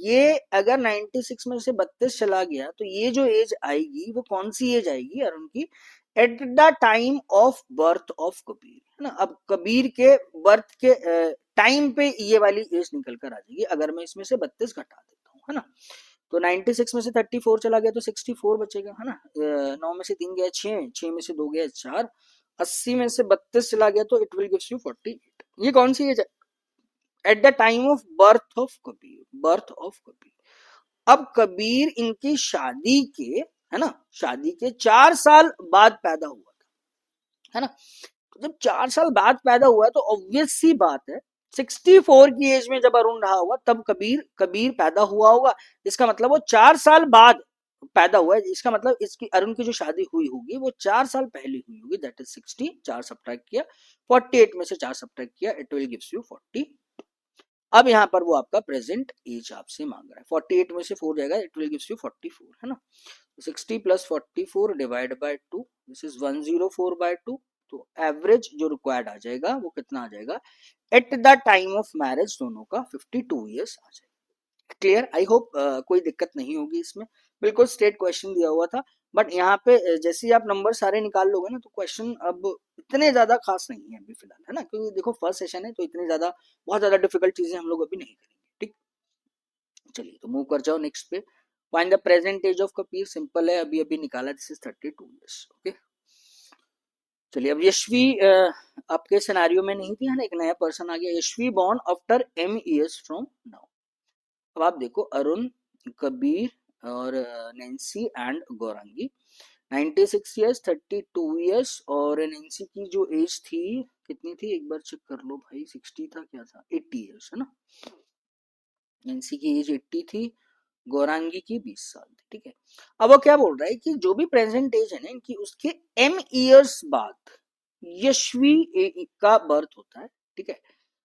ये अगर 96 में से 32 चला गया तो ये जो एज आएगी वो कौन सी एज आएगी अरुण की, at the time of birth of Kabir, है ना। अब कबीर के बर्थ के टाइम पे ये वाली एज निकल कर आ जाएगी, अगर मैं इसमें से 32 घटा देता हूँ, है ना। तो 96 में से 34 चला गया तो 64 बचेगा, है ना। 9 में से 3 गया 6, 6 में से 2 गया 4, 80 में से 32 चला गया तो इट विल गिव्स यू 48। ये कौन सी एज है, at the time of birth of Kabir, birth of Kabir. अब कबीर इनकी शादी के, है ना, शादी के 4 साल बाद पैदा हुआ था, है ना। तो जब 4 साल बाद पैदा हुआ है तो ऑब्वियस सी बात है 64 की एज में जब अरुण रहा होगा तब कबीर कबीर पैदा हुआ होगा, इसका मतलब वो 4 साल बाद पैदा हुआ है, इसका मतलब इसकी अरुण की जो शादी हुई होगी वो 4 साल पहले हुई होगी, दैट इज 60, 4 सब्ट्रैक्ट किया, 48 में से 4 सब्ट्रैक्ट किया, इट विल गिव्स यू 40। अब यहाँ पर वो आपका प्रेजेंट एज आपसे मांग रहा है, 48 में से 4 जाएगा, इट विल गिव्स यू 44, है ना। 60 plus 44 divide by 2, this is 104/2, तो एवरेज जो रिक्वायर्ड आ जाएगा वो कितना आ जाएगा at the time of marriage, दोनों का 52 ईयर्स आ जाएगा। क्लियर, आई होप कोई दिक्कत नहीं होगी इसमें, बिल्कुल स्ट्रेट क्वेश्चन दिया हुआ था। बट यहाँ पे जैसे ही आप नंबर सारे निकाल लोगे ना तो क्वेश्चन अब इतने ज्यादा खास नहीं है अभी फिलहाल, है ना, क्योंकि देखो फर्स्ट सेशन है तो इतनी ज्यादा बहुत ज्यादा डिफिकल्ट चीजें हम लोग अभी नहीं करेंगे। ठीक, चलिए तो मूव कर जाओ नेक्स्ट पे। Find the present age of Kabir, simple है, अभी अभी निकाला, दिस इज 32 ईयर्स। ओके, चलिए अब यशवी आपके सिनेरियो में नहीं थी, है ना, एक नया पर्सन आ गया, Yashvi born after m years from now. अब आप देखो अरुण, कबीर और Nancy and Gaurangi, 96 years, 32 years, और नैन्सी की जो एज थी कितनी थी एक बार चेक कर लो भाई, 60 था क्या था, 80 ईयर्स, है ना। नैन्सी की एज 80 थी, गौरांगी की 20 साल थी। ठीक है, अब वो क्या बोल रहा है कि जो भी प्रेजेंट एज है ना इनकी, उसके m ईयर्स बाद यशवी का बर्थ होता है। ठीक है,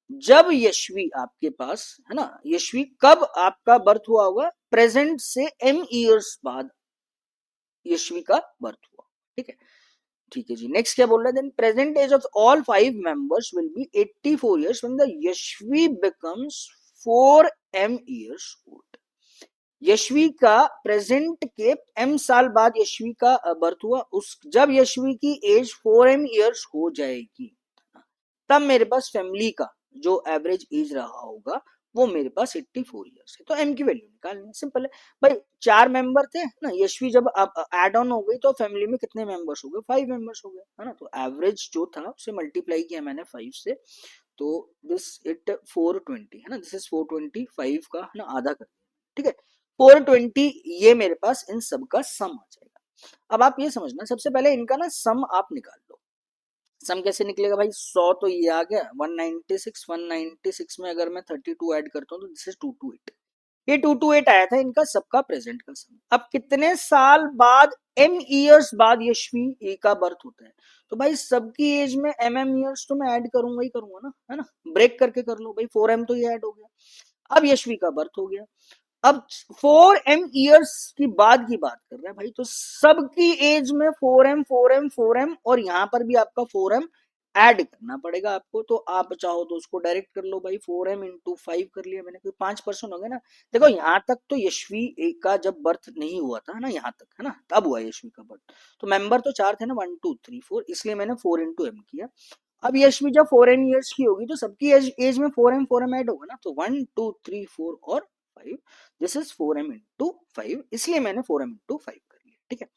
जब यशवी आपके पास, है ना, यशवी कब आपका बर्थ हुआ होगा, प्रेजेंट से m ईयर्स बाद यशवी का बर्थ हुआ। ठीक है, ठीक है जी, नेक्स्ट क्या बोल रहा है, then present age of all 5 members will be 84 years when the Yashvi becomes 4m years old। Yashvi का प्रेजेंट के m साल बाद यशवी का बर्थ हुआ, उस जब यशवी की एज 4m years हो जाएगी तब मेरे पास फैमिली का जो एवरेज एज रहा होगा वो मेरे पास 84 ईयर्स है। तो एम की वैल्यू निकालनी है, सिंपल है भाई। 4 मेंबर थे ना, यशवी जब अब एड ऑन हो गई तो फैमिली में कितने मेंबर्स हो गए, 5 मेंबर्स हो गए, है ना। तो एवरेज जो था उसे मल्टीप्लाई किया मैंने 5 से, तो दिस इट 420 है ना, दिस इज 425 का है ना आधा कर दिया, ठीक है। 420 ये मेरे पास इन सब का सम आ जाएगा। अब आप ये समझना, सबसे पहले इनका ना सम आप निकाल लो। सम कैसे निकलेगा भाई, 100 तो ये आ गया, 196, 196 में अगर मैं 32 ऐड करता हूँ तो दिस इज 228। ये 228 आया था इनका सबका प्रेजेंट का सम। अब कितने साल बाद, m ईयर्स बाद यशवी का बर्थ होता है, तो भाई सबकी एज में mm ईयर्स तो मैं ऐड करूंगा ही करूंगा ना, है ना। ब्रेक करके कर लो भाई, 4m तो ये ऐड हो गया। अब यशवी का बर्थ हो गया, अब 4m ईयर्स की बात कर रहे हैं भाई, तो सबकी एज में 4m 4m 4m और यहां पर भी आपका 4m ऐड करना पड़ेगा आपको। तो आप चाहो तो उसको डायरेक्ट कर लो भाई, 4m इंटू 5 कर लिया मैंने, कोई 5% हो गया ना। देखो यहां तक तो यशवी का जब बर्थ नहीं हुआ था ना, यहाँ तक है ना, तब हुआ यशवी का बर्थ। तो मेंबर तो 4 थे ना, 1 2 3 4, इसलिए मैंने 4 इंटू एम किया। अब यशवी जब 4m ईयर्स की होगी तो सबकी एज में 4m ऐड होगा ना, तो 1 2 3 4 और 5, दिस इज 4m इंटू 5, इसलिए मैंने 4m इंटू 5 कर लिया, ठीक है।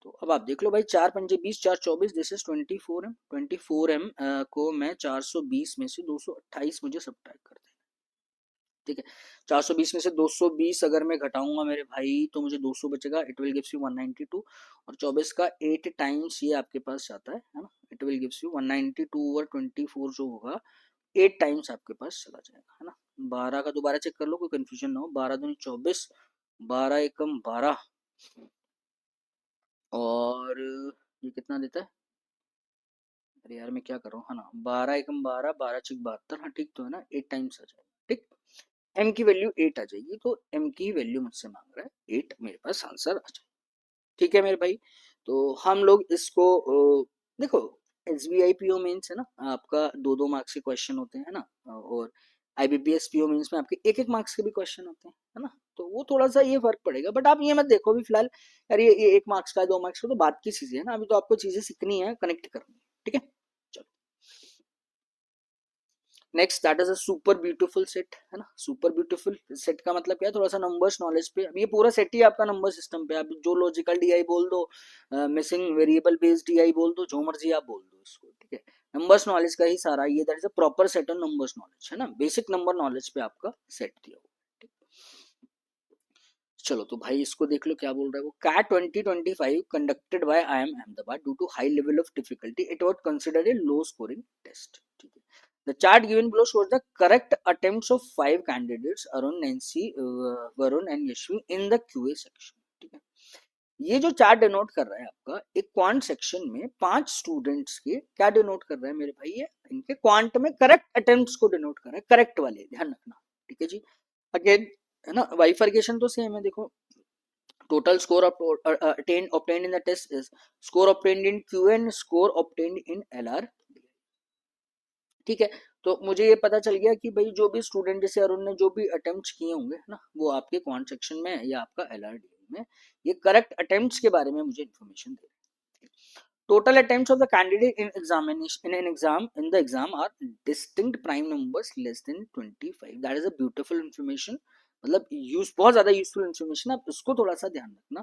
तो अब आप देख लो भाई, 4 पंजे 20, 4 24, दिस इज 24m। 24m को मैं 420 में से 228 मुझे सब्ट्रैक्ट कर देना, ठीक है। 420 में से 220 अगर मैं घटाऊंगा मेरे भाई तो मुझे 200 बचेगा, इट विल गिव्स यू 192। और 24 का 8 टाइम्स ये आपके पास जाता है ना, इट विल गिव्स यू 192 और 24 जो होगा 8 टाइम्स आपके पास चला जाएगा, है ना। 12 का दोबारा चेक कर लो, कोई कंफ्यूजन ना हो, 12 दूनी 24, 12 एकम 12, और ये कितना देता है, अरे यार मैं क्या कर रहा हूँ, है ना, 12 एकम 12, 12 छिक 72, हाँ ठीक तो है ना, 8 टाइम्स आ जाएगा, ठीक। एम की वैल्यू 8 आ जाएगी, तो एम की वैल्यू मुझसे मांग रहा है 8, मेरे पास आंसर आ जाएगा, ठीक है मेरे भाई। तो हम लोग इसको देखो, S B I PO mains है ना, आपका 2-2 मार्क्स के क्वेश्चन होते हैं ना, और आईबीपीएस पीओ मेन्स में आपके 1-1 मार्क्स के भी क्वेश्चन होते हैं, है ना। तो वो थोड़ा सा ये फर्क पड़ेगा, बट आप ये मत देखो अभी फिलहाल यार ये 1 मार्क्स का 2 मार्क्स का तो बात की चीजें है ना, अभी तो आपको चीजें सीखनी है, कनेक्ट करनी है, ठीक है। चलो next, that is a super beautiful set, है ना। सुपर ब्यूटीफुल सेट का मतलब क्या है, थोड़ा सा नंबर्स नॉलेज पे, अब ये पूरा सेट ही आपका नंबर सिस्टम पे, आप जो लॉजिकल डीआई बोल दो, मिसिंग वेरिएबल बेस्ड डीआई बोल दो, जो मर्जी आप बोल दो इसको, ठीक है। नंबर्स नॉलेज का ही सारा ये, that is a proper set on numbers knowledge, है ना, बेसिक नंबर नॉलेज पे आपका सेट दिया हुआ, ठीक। चलो तो भाई इसको देख लो क्या बोल रहा है वो, CAT 2025 conducted by I M Ahmedabad due to high level of difficulty, it was considered a low scoring test, ठीक है। The chart given below shows the correct attempts of 5 candidates, Arun, Nancy, Varun and Yashvi in the QA section, ठीक है। ये जो chart denote कर रहा है आपका एक क्वांट सेक्शन में 5 स्टूडेंट्स के क्या डिनोट कर रहा है मेरे भाई, ये इनके क्वांट में करेक्ट अटेम्प्ट्स को डिनोट कर रहा है, करेक्ट वाले, ध्यान रखना, ठीक है जी। अगेन है ना, बाइफर्केशन तो सेम है, देखो total score of obtained in the test is score obtained in Q and score obtained in LR, ठीक है। तो मुझे ये पता चल गया कि भाई जो भी स्टूडेंट जैसे अरुण ने जो भी अटेम्प्ट्स किए होंगे ना, वो आपके क्वांट सेक्शन में या आपका LRD में ये करेक्ट अटेम्प्ट्स के बारे में मुझे इन्फॉर्मेशन दे रहे हैं। Total attempts of the candidate in examination in an exam in the exam are distinct prime numbers less than 25, that is a beautiful information, मतलब यूज बहुत ज्यादा यूजफुल इन्फॉर्मेशन, आप इसको थोड़ा सा ध्यान रखना।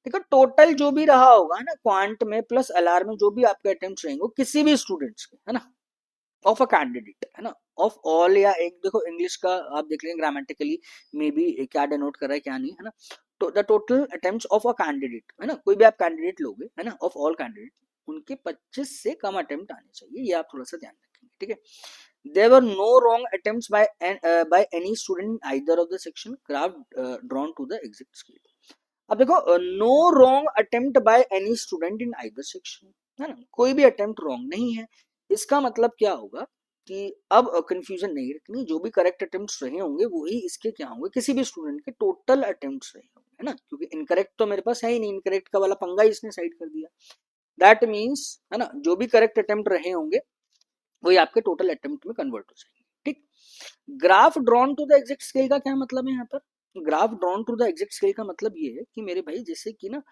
देखो टोटल जो भी रहा होगा ना क्वांट में प्लस एलआर में जो भी आपके अटेम्प्ट्स रहेंगे किसी भी स्टूडेंट्स के, है ना, ऑफ अ कैंडिडेट, है ना, ऑफ ऑल, या एक देखो इंग्लिश का आप देख लेंगे ग्रामेटिकली मे बी क्या डिनोट कर रहा है क्या नहीं, है ना। तो the total attempts of a candidate, है ना, कोई भी आप कैंडिडेट लोगे, है ना, ऑफ ऑल कैंडिडेट, उनके 25 से कम अटेम्प्ट आने चाहिए, ये आप थोड़ा सा ध्यान रखेंगे, ठीक है। There were no wrong attempts by any student in either of the section, graph drawn to the exit scale. अब देखो no wrong attempt by any student in either section, है ना, कोई भी अटेम्प्ट रॉन्ग नहीं है, इसका मतलब क्या होगा कि अब कंफ्यूजन नहीं रखनी, जो भी करेक्ट अटेम्प्ट्स रहे होंगे वही इसके क्या होंगे, किसी भी स्टूडेंट के टोटल अटेम्प्ट्स रहे होंगे, है ना, क्योंकि इनकरेक्ट तो मेरे पास है ही नहीं, इनकरेक्ट का वाला पंगा इसने साइड कर दिया। दैट मीन्स है ना, जो भी करेक्ट अटेम्प्ट रहे होंगे वही आपके टोटल अटेम्प्ट में कन्वर्ट हो जाएंगे। ठीक, graph drawn to the exact scale का क्या मतलब है यहाँ पर? Graph drawn to the exact scale का मतलब ये है कि मेरे भाई जैसे कि ना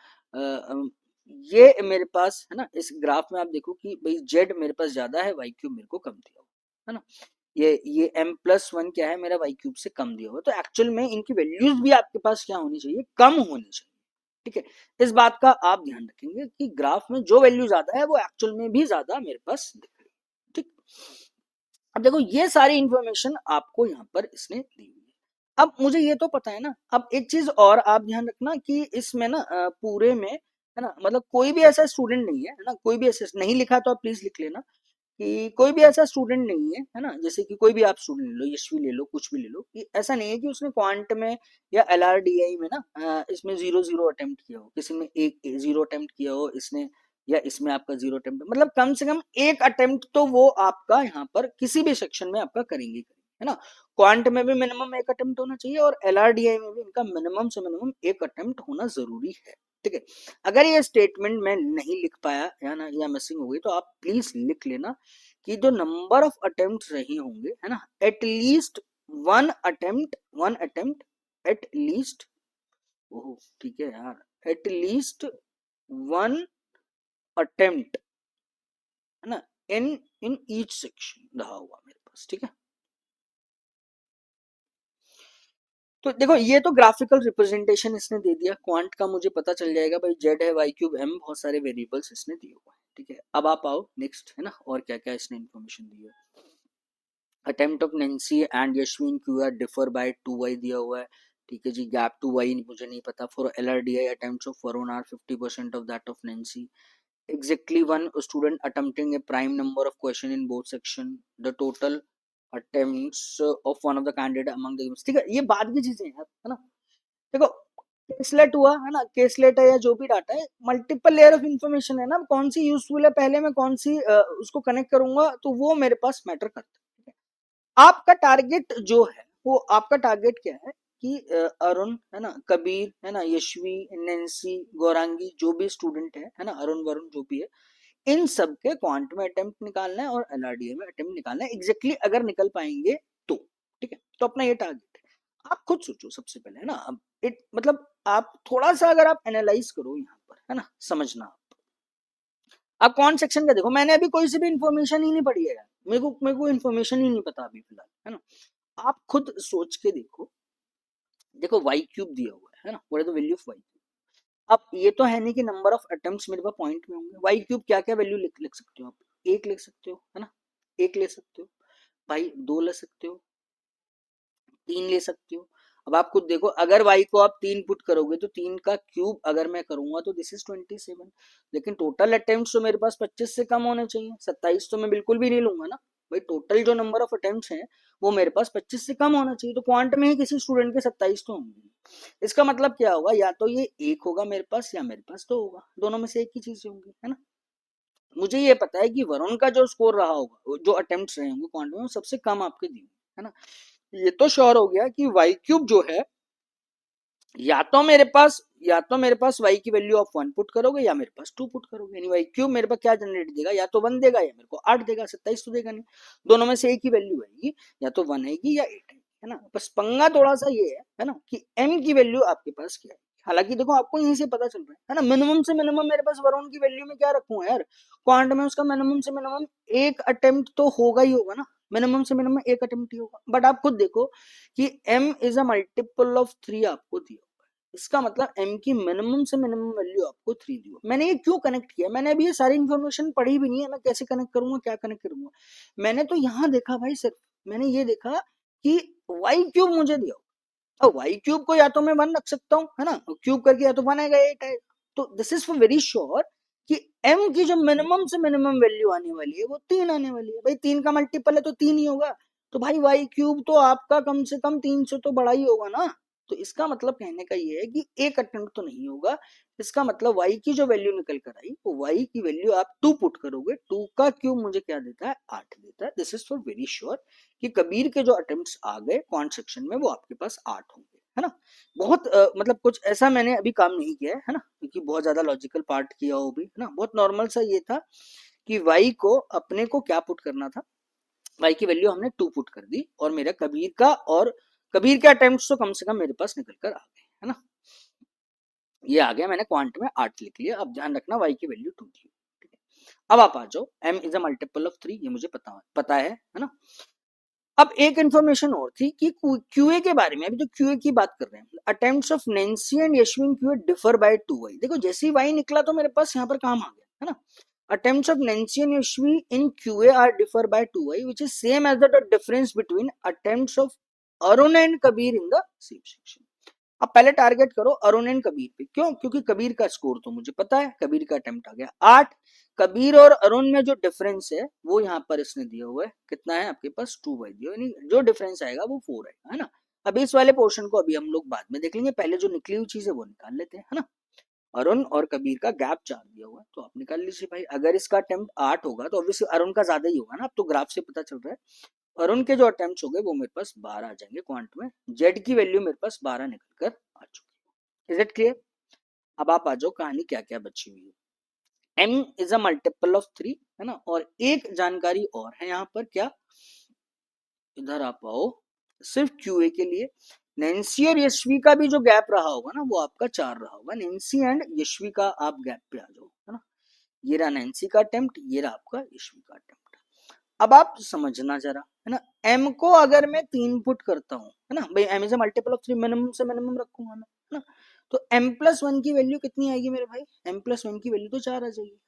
ये मेरे पास है ना, इस ग्राफ में आप देखो कि भाई जेड मेरे पास ज्यादा है, वाई क्यूब मेरे को कम दिया हुआ है ना, ये m+1 क्या है मेरा वाई क्यूब से कम दिया हुआ, तो एक्चुअल में इनकी वैल्यूज भी आपके पास क्या होनी चाहिए, कम होनी चाहिए। ठीक है, इस बात का आप ध्यान रखेंगे कि ग्राफ में जो वैल्यू ज्यादा है वो एक्चुअल में भी ज्यादा मेरे पास दिख रही है। ठीक, अब देखो ये सारी इंफॉर्मेशन आपको यहाँ पर इसने दी हुई है। अब मुझे ये तो पता है ना, अब एक चीज और आप ध्यान रखना कि इसमें ना पूरे में है ना, मतलब कोई भी ऐसा स्टूडेंट नहीं है ना, कोई भी ऐसा नहीं लिखा तो आप प्लीज लिख लेना कि कोई भी ऐसा स्टूडेंट नहीं है ना, जैसे कि कोई भी आप स्टूडेंट ले लो, यशवी ले लो, कुछ भी ले लो, कि ऐसा नहीं है कि उसने क्वांट में या LRDI में ना इसमें 0 0 अटेम्प्ट किया हो, किसी में एक 0 अटेम्प्ट किया हो इसने, या इसमें आपका 0 अटेम्प्ट, मतलब कम से कम एक अटेम्प्ट तो वो आपका यहाँ पर किसी भी सेक्शन में आपका करेंगे है ना। क्वांट में भी मिनिमम एक अटेम्प्ट होना चाहिए और LRDI में भी इनका मिनिमम से मिनिमम एक अटेम्प्ट होना जरूरी है। ठीक है, अगर ये स्टेटमेंट मैं नहीं लिख पाया या ना, या मिसिंग हो गई, तो आप प्लीज लिख लेना कि जो नंबर ऑफ अटेम्प्ट रहे होंगे है ना, एटलीस्ट वन अटेम्प्ट एटलीस्ट, ओह ठीक है यार, एटलीस्ट वन अटेम्प्ट है ना, इन इन ईच सेक्शन रहा हुआ मेरे पास। ठीक है, तो देखो ये तो ग्राफिकल रिप्रेजेंटेशन इसने दे दिया, क्वांट का मुझे पता चल जाएगा भाई जेड है, वाई क्यूब एम, बहुत सारे वेरिएबल्स इसने दिए हुए हैं। ठीक है, अब आप आओ नेक्स्ट है ना, और क्या क्या इसने इन्फॉर्मेशन दी है। Attempt of Nancy and Yashwin Q R differ by 2y दिया हुआ है। ठीक है जी, गैप टू वाई मुझे नहीं पता। For LRDI attempts of Varun are 50% of that of Nancy. Exactly one student attempting a prime number of question in both section. The total attempts of one of the candidate among the, ठीक है, ये बाद की चीजें हैं है ना। देखो केसलेट हुआ है ना, केसलेट है या जो भी डाटा है, मल्टीपल लेयर ऑफ इंफॉर्मेशन है ना, कौन सी यूजफुल है पहले मैं कौन सी उसको कनेक्ट करूंगा, तो वो मेरे पास मैटर करता है। आपका टारगेट जो है वो आपका टारगेट क्या है कि अरुण है ना, कबीर है ना, यशवी, नैन्सी, गौरांगी, जो भी स्टूडेंट है ना, अरुण वरुण जो भी है, इन सब के क्वांट में अटेम्प्ट निकालना है और LRDI में अटेम्प्ट निकालना है, एग्जैक्टली अगर निकल पाएंगे तो। ठीक है, तो अपना ये टारगेट है। आप खुद सोचो सबसे पहले है ना, अब इट मतलब आप थोड़ा सा अगर आप एनालाइज करो यहाँ पर है ना, समझना आप कौन सेक्शन का, देखो मैंने अभी कोई सी भी इंफॉर्मेशन ही नहीं पढ़ी है यार, मेरे को इंफॉर्मेशन ही नहीं पता अभी फिलहाल है ना। आप खुद सोच के देखो, देखो वाई क्यूब दिया हुआ है ना, what is the value of Y cube. अब ये तो है नहीं कि नंबर ऑफ अटेम्प्ट्स मेरे पास पॉइंट में होंगे, वाई क्यूब क्या क्या वैल्यू लिख सकते हो आप, एक लिख सकते हो है ना, एक ले सकते हो भाई, दो ले सकते हो, तीन ले सकते हो। अब आप खुद देखो, अगर y को आप 3 पुट करोगे तो 3 का क्यूब अगर मैं करूंगा तो दिस इज 27, लेकिन टोटल अटेम्प्ट्स तो मेरे पास 25 से कम होने चाहिए, 27 तो मैं बिल्कुल भी नहीं लूंगा ना भाई, टोटल जो नंबर ऑफ अटेम्प्ट्स हैं वो मेरे पास 25 से कम होना चाहिए, तो क्वांट में ही किसी स्टूडेंट के 27 तो होंगे। इसका मतलब क्या होगा, या तो ये एक होगा मेरे पास या मेरे पास दो होगा, दोनों में से एक ही चीज होंगी है ना। मुझे ये पता है कि वरुण का जो स्कोर रहा होगा, जो अटेम्प्ट्स रहे होंगे क्वांट में, वो सबसे कम आपके दिए है ना। ये तो श्योर हो गया कि वाई क्यूब जो है, या तो मेरे पास y की वैल्यू ऑफ 1 पुट करोगे या मेरे पास 2 पुट करोगे, यानी y क्यूब मेरे पास क्या जनरेट देगा, या तो 1 देगा या मेरे को 8 देगा, 27 तो देगा नहीं, दोनों में से एक ही वैल्यू आएगी, या तो 1 आएगी या 8 आएगी है ना। बस पंगा थोड़ा सा ये है ना कि m की वैल्यू आपके पास क्या है। हालांकि देखो आपको यहीं से पता चल रहा है ना, मिनिमम से मिनिमम मेरे पास वरुण की वैल्यू में क्या रखूं यार, क्वांट में उसका मिनिमम से मिनिमम एक अटेम्प्ट तो होगा ही होगा ना, मिनिमम से मिनिमम एक अटेम्प्ट ही होगा। बट आप खुद देखो कि m is a multiple of 3 आपको दिया, इसका मतलब m की मिनिमम से मिनिमम वैल्यू आपको 3 दी हो। मैंने ये क्यों कनेक्ट किया, मैंने अभी ये सारी इन्फॉर्मेशन पढ़ी भी नहीं है, मैं कैसे कनेक्ट करूंगा, क्या कनेक्ट करूंगा, मैंने तो यहाँ देखा भाई सिर्फ, मैंने ये देखा कि वाई क्यूब मुझे दिया, और वाई क्यूब को या तो मैं 1 रख सकता हूँ है ना, क्यूब करके या तो 1 आएगा 8 आएगा, तो this is for very sure कि m की जो मिनिमम से मिनिमम वैल्यू आने वाली है वो 3 आने वाली है भाई, 3 का मल्टीपल है तो 3 ही होगा, तो भाई वाई क्यूब तो आपका कम से कम 3 से तो बड़ा ही होगा ना। तो इसका मतलब कहने का ये है कि एक अटेम्प्ट तो नहीं होगा, इसका मतलब y की जो वैल्यू निकल कर आई वो y की वैल्यू आप 2 पुट करोगे, 2 का क्यूब मुझे क्या देता है, 8 देता है। This is for very sure कि कबीर के जो अटेम्प्ट्स आ गए क्वांट सेक्शन में वो आपके पास 8 होंगे है ना। बहुत मतलब कुछ ऐसा मैंने अभी काम नहीं किया है ना, क्योंकि बहुत ज्यादा लॉजिकल पार्ट किया हो भी है ना। बहुत नॉर्मल सा ये था कि y को अपने को क्या पुट करना था, y की वैल्यू हमने 2 पुट कर दी, और मेरा कबीर का, और कबीर के अटेम्प्ट तो कम से कम मेरे पास निकल कर आ गए, है ना। ये आ गया, मैंने क्वांट में 8 लिख लिया। अब ध्यान रखना y की वैल्यू 2 थी। अब आप आ जाओ, m is a multiple of 3, ये मुझे पता है ना। अब एक इन्फॉर्मेशन और थी कि क्यूए के बारे में, अभी तो क्यूए की बात कर रहे हैं। Attempts of Nancy and Yashwin QA differ by 2y। देखो जैसे ही y निकला तो मेरे पास यहाँ पर काम आ गया, है ना। Attempts of Nancy and Yashvi in QA are differ by 2y, which is same as the difference between attempts of Arun and Kabir in the same section. अब पहले टारगेट करो अरुण एंड कबीर पे। क्यों? क्योंकि कबीर का स्कोर तो मुझे पता है, कबीर का अटेम्प्ट आ गया 8। कबीर और अरुण में जो डिफरेंस है वो यहाँ पर इसने दिया हुआ है, कितना है आपके पास 2y दिया, यानी जो डिफरेंस आएगा वो 4 आएगा, है ना। अभी इस वाले पोर्शन को अभी हम लोग बाद में देख लेंगे, पहले जो निकली हुई चीज है वो निकाल लेते हैं, है ना। अरुण और कबीर का गैप 4 दिया हुआ है, तो आप निकाल लीजिए भाई। अगर इसका अटेम्प्ट 8 होगा तो ऑब्वियसली अरुण का ज्यादा ही होगा ना, अब तो ग्राफ से पता चल रहा है। अरुण के जो अटेम्प्ट हो गए वो मेरे पास 12 आ जाएंगे क्वांट में। जेड की वैल्यू मेरे पास 12 निकल कर आ चुकी है। Is it clear? अब आप आ जाओ, कहानी क्या क्या बची हुई है। m is a multiple of 3, है ना। और एक जानकारी और है यहाँ पर, क्या, इधर आप आओ, सिर्फ क्यूए के लिए नैन्सी और यशवी का भी जो गैप रहा होगा ना वो आपका 4 रहा होगा। नैन्सी एंड यशवी का आप गैप पे आ जाओ, है ना। ये रहा नैन्सी का अटेम्प्ट, ये रहा आपका यशवी का अटेम्प्ट। अब आप समझना जरा, है ना। m को अगर मैं 3 पुट करता हूँ, है ना भाई, m is a multiple of 3, minimum से मिनिमम रखूंगा मैं, है ना। तो m+1 की वैल्यू कितनी आएगी मेरे भाई? m+1 की वैल्यू तो 4 आ जाएगी।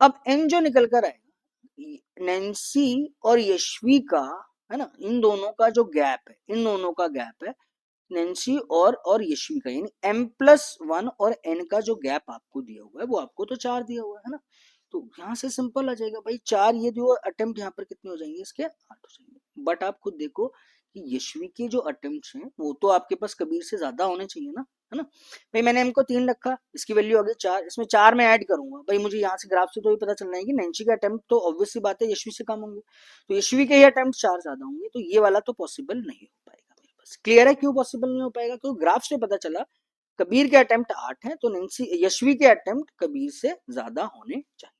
अब n जो निकल कर आएगा, नैन्सी और यशवी का, है ना, इन दोनों का जो गैप है, इन दोनों का गैप है नैन्सी और यशवी का, यानी m+1 और n का जो गैप आपको दिया हुआ है वो आपको तो 4 दिया हुआ है ना। तो यहाँ से सिंपल आ जाएगा भाई, 4 ये जो अटेम्प्ट यहाँ पर कितने हो जाएंगे इसके? 8 हो जाएंगे। बट आप खुद देखो कि यशवी के जो अटेम्प्ट हैं वो तो आपके पास कबीर से ज्यादा होने चाहिए ना, है ना। भाई मैंने m को 3 रखा, इसकी वैल्यू आ गई 4, इसमें 4 मैं ऐड करूंगा भाई, मुझे यहाँ से ग्राफ से तो ये पता चलना है कि नैन्सी के अटेम्प्ट तो ऑब्वियस सी बात है यशवी से कम होंगे, तो यशवी के ही अटेम्प्ट 4 ज्यादा होंगे, तो ये वाला तो पॉसिबल नहीं हो पाएगा मेरे पास। क्लियर है क्यों पॉसिबल नहीं हो पाएगा? क्योंकि ग्राफ से पता चला कबीर के अटेम्प्ट 8 है, तो नैन्सी यशवी के अटेम्प्ट कबीर से ज्यादा होने चाहिए।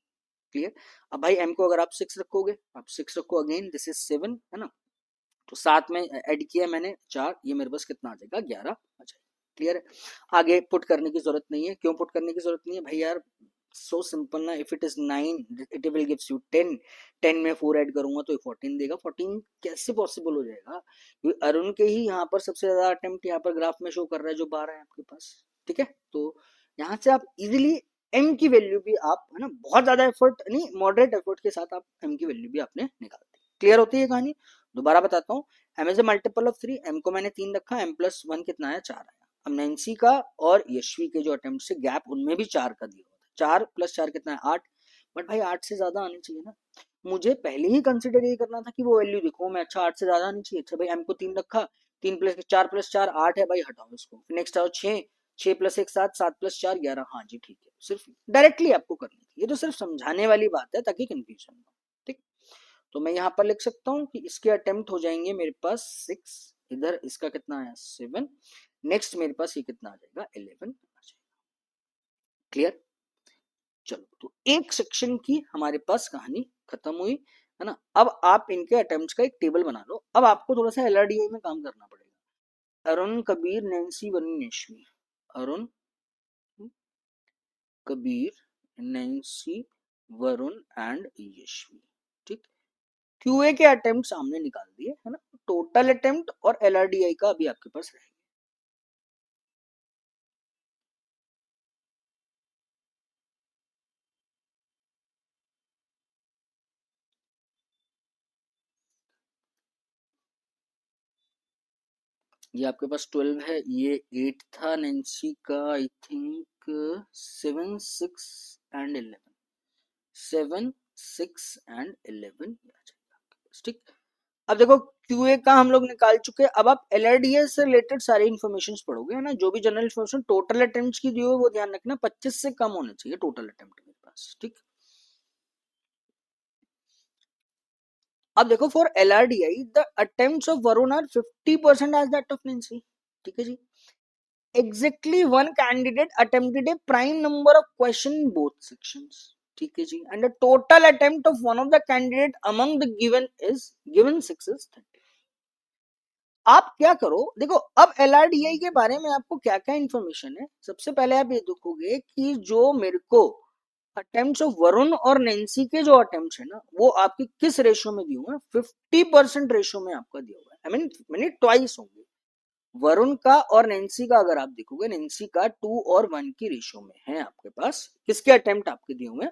क्लियर? अब भाई m को अगर आप 6 रखोगे, आप 6 रखो, अगेन दिस इज 7, है ना। तो साथ में ऐड किया मैंने 4, ये मेरे पास कितना आ जाएगा? 11 आ जाएगा। क्लियर है? आगे पुट करने की जरूरत नहीं है। क्यों पुट करने की जरूरत नहीं है भाई? यार सो सिंपल ना, if it is 9 it will gives you 10, 10 में 4 ऐड करूंगा तो ये 14 देगा। 14 कैसे पॉसिबल हो जाएगा? क्योंकि अरुण के ही यहाँ पर सबसे ज्यादा अटेम्प्ट यहाँ पर ग्राफ में शो कर रहा है जो 12 है आपके पास, ठीक है। तो यहाँ से आप इजिली m की वैल्यू भी आप, है ना, बहुत ज्यादा एफर्ट नहीं, मॉडरेट एफर्ट के साथ आप m की वैल्यू भी आपने निकाल दी। क्लियर होती है कहानी? दोबारा बताता हूँ, m is a multiple of 3, m को मैंने 3 रखा, m+1 कितना आया? 4 आया। अब नैन्सी का और यशवी के जो अटेम्प्ट से गैप, उनमें भी 4 का दिया हुआ था, 4+4 कितना है? 8। बट भाई 8 से ज्यादा आनी चाहिए ना, मुझे पहले ही कंसिडर ये करना था कि वो वैल्यू देखो मैं, अच्छा 8 से ज्यादा आनी चाहिए। अच्छा भाई m को 3 रखा, 3+4+4 8 है भाई, हटाओ इसको। नेक्स्ट आओ 6, 6+1 7, 7+4 11, हाँ जी ठीक है। सिर्फ डायरेक्टली आपको करनी थी, ये तो सिर्फ समझाने वाली बात है ताकि कंफ्यूजन हो, ठीक। तो मैं यहाँ पर लिख सकता हूँ कि इसके अटेम्प्ट हो जाएंगे मेरे पास 6, इधर इसका कितना आया? 7, नेक्स्ट मेरे पास ये कितना आ जाएगा? 11 आ जाएगा। क्लियर? चलो, तो एक सेक्शन की हमारे पास कहानी खत्म हुई, है ना। अब आप इनके अटेम्प्ट्स का एक टेबल बना लो। अब आपको थोड़ा सा एलआरडीआई में काम करना पड़ेगा। Arun, Kabir, Nancy, Varun, Yashvi. Arun, Kabir, Nancy, Varun and Yashvi, ठीक। क्यूए के अटेम्प्ट सामने निकाल दिए, है ना। टोटल अटेम्प्ट और एलआरडीआई का अभी आपके पास रहेगा। ये आपके पास 12 है, ये 8 था नैन्सी का, आई थिंक 7 6 एंड 11, 7 6 एंड 11 आ जाएगा, ठीक। अब देखो क्यूए का हम लोग निकाल चुके हैं, अब आप एलआरडीएस से रिलेटेड सारी इन्फॉर्मेशन पढ़ोगे, है ना। जो भी जनरल इन्फॉर्मेशन टोटल अटेम्प्ट की दी हो वो ध्यान रखना, 25 से कम होने चाहिए टोटल अटेम्प्ट मेरे पास, ठीक। अब देखो for LRDI the attempts of Varun are 50% as that of Nancy. ठीक है जी। Exactly one candidate attempted a prime number of question in both sections, ठीक है जी, and the total attempt of one of the candidate among the given 6 is 30। आप क्या करो, देखो अब एलआरडीआई के बारे में आपको क्या क्या इंफॉर्मेशन है। सबसे पहले आप ये देखोगे कि जो मेरे को अटेम्प्ट ऑफ वरुण और नैन्सी के जो अटेम्प्ट है ना, वो आपके किस रेशो में दिए हुए हैं, 50% रेशो में आपका दिया हुआ है। आई मीन मैंने ट्वाइस होंगे वरुण का और नैन्सी का। अगर आप देखोगे नैन्सी का 2 और 1 की रेशो में है आपके पास। किसके अटेम्प्ट आपके दिए हुए हैं,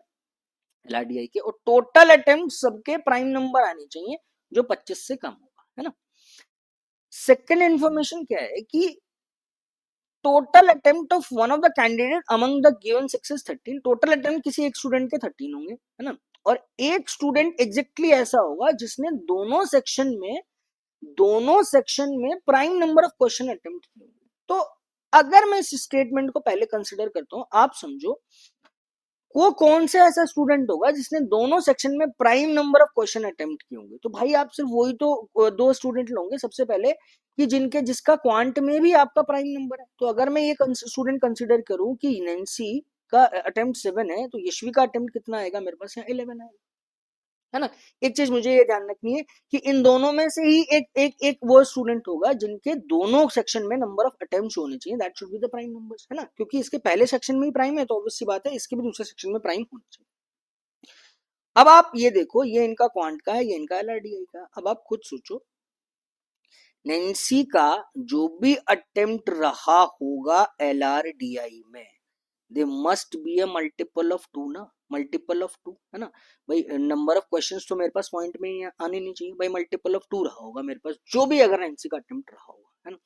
एलआरडीआई के। और टोटल अटेम्प्ट सबके प्राइम नंबर आने चाहिए जो 25 से कम होगा, है ना। सेकेंड इंफॉर्मेशन क्या है कि total attempt of one of the candidate among the given 6 is 13। Total attempt किसी एक स्टूडेंट के 13 होंगे, है ना। और एक स्टूडेंट एग्जैक्टली ऐसा होगा जिसने दोनों सेक्शन में prime number of question attempt किए होंगे। तो अगर मैं इस स्टेटमेंट को पहले कंसिडर करता हूं, आप समझो वो कौन सा ऐसा स्टूडेंट होगा जिसने दोनों सेक्शन में prime number of question attempt किए होंगे। तो भाई आप सिर्फ वही तो दो स्टूडेंट लोगे सबसे पहले कि जिसका क्वांट में भी आपका प्राइम नंबर है। तो अगर मैं ये स्टूडेंट कंसिडर करूं कि नैन्सी का अटेम्प्ट 7 है, तो यशवी का अटेम्प्ट कितना आएगा मेरे पास, यहाँ 11 आएगा, है ना। एक चीज मुझे ये ध्यान रखनी है कि इन दोनों में से ही एक वो स्टूडेंट होगा जिनके दोनों सेक्शन में नंबर ऑफ अटेम्प्ट्स होने चाहिए, that should be the prime numbers, है ना। क्योंकि इसके पहले सेक्शन में ही प्राइम है तो ऑब्वियस सी बात है इसके भी दूसरे सेक्शन में प्राइम होना चाहिए। अब आप ये देखो, ये इनका क्वांट का है, ये इनका एलआरडीआई का। अब आप खुद सोचो नैन्सी का जो भी अटेम्प्ट रहा होगा एलआरडीआई में, they must be a multiple of 2 ना, मल्टीपल ऑफ 2, है ना। भाई नंबर ऑफ क्वेश्चंस तो मेरे पास पॉइंट में ही आने नहीं चाहिए, भाई मल्टीपल ऑफ 2 रहा होगा मेरे पास जो भी अगर नैन्सी का अटेम्प्ट रहा होगा, है ना।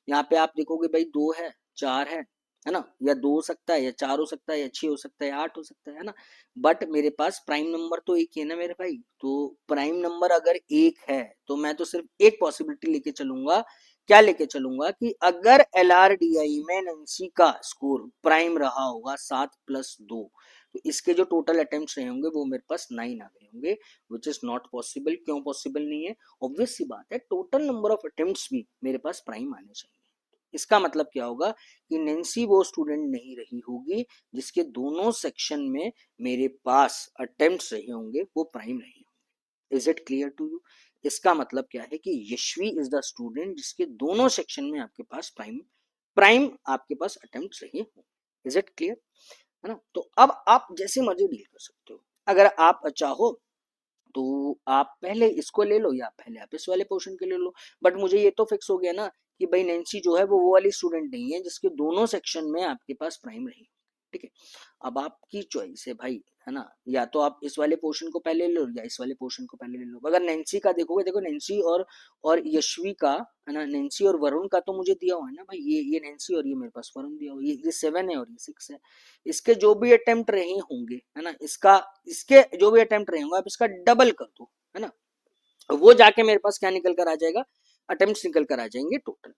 यहाँ पे आप देखोगे भाई 2 है, 4 है ना, या 2 हो सकता है, या 4 हो सकता है, या 6 हो सकता है, या 8 हो सकता है ना। बट मेरे पास प्राइम नंबर तो एक ही है ना मेरे भाई। तो प्राइम नंबर अगर एक है तो मैं तो सिर्फ एक पॉसिबिलिटी लेके चलूंगा, क्या लेके चलूंगा कि अगर एलआरडीआई में नैन्सी का स्कोर प्राइम रहा होगा 7+2, तो इसके जो टोटल अटेम्प्ट्स रहे होंगे वो मेरे पास 9 आ गए होंगे, विच इज नॉट पॉसिबल। क्यों पॉसिबल नहीं है, ऑब्वियस सी बात है, टोटल नंबर ऑफ अटेम्प्ट्स भी मेरे पास प्राइम आने चाहिए। इसका मतलब क्या होगा कि नैन्सी वो स्टूडेंट नहीं रही होगी जिसके दोनों सेक्शन में मेरे पास अटेम्प्ट्स रहे होंगे वो प्राइम रहे होंगे। Is it clear to you. इसका मतलब क्या है कि यशवी इज द स्टूडेंट जिसके दोनों सेक्शन में आपके पास प्राइम आपके पास अटेम्प्ट्स रहे हो। इज इट क्लियर, है ना। तो अब आप जैसे मर्जी डील कर सकते हो। अगर आप चाहो तो आप पहले इसको ले लो या पहले आप इस वाले पोर्शन के ले लो। बट मुझे ये तो फिक्स हो गया ना कि भाई नैन्सी जो है वो वाली स्टूडेंट नहीं है जिसके दोनों सेक्शन में आपके पास प्राइम रही, ठीक है। अब आपकी चॉइस है भाई, है ना। या तो आप इस वाले पोर्शन को पहले ले लो या इस वाले पोर्शन को पहले ले लो। अगर नैन्सी का देखोगे, देखो नैन्सी और यशवी का, है ना, नैन्सी और वरुण का तो मुझे दिया हुआ है ना भाई, ये नैन्सी और ये मेरे पास वरुण दिया हुआ, ये 7 है और ये 6 है। इसके जो भी अटेम्प्ट रहे होंगे, है ना, इसके जो भी अटेम्प्ट रहे होंगे आप इसका डबल कर दो, है ना। वो जाके मेरे पास क्या निकल कर आ जाएगा, अटेम्प्ट निकल कर आ जाएंगे टोटल।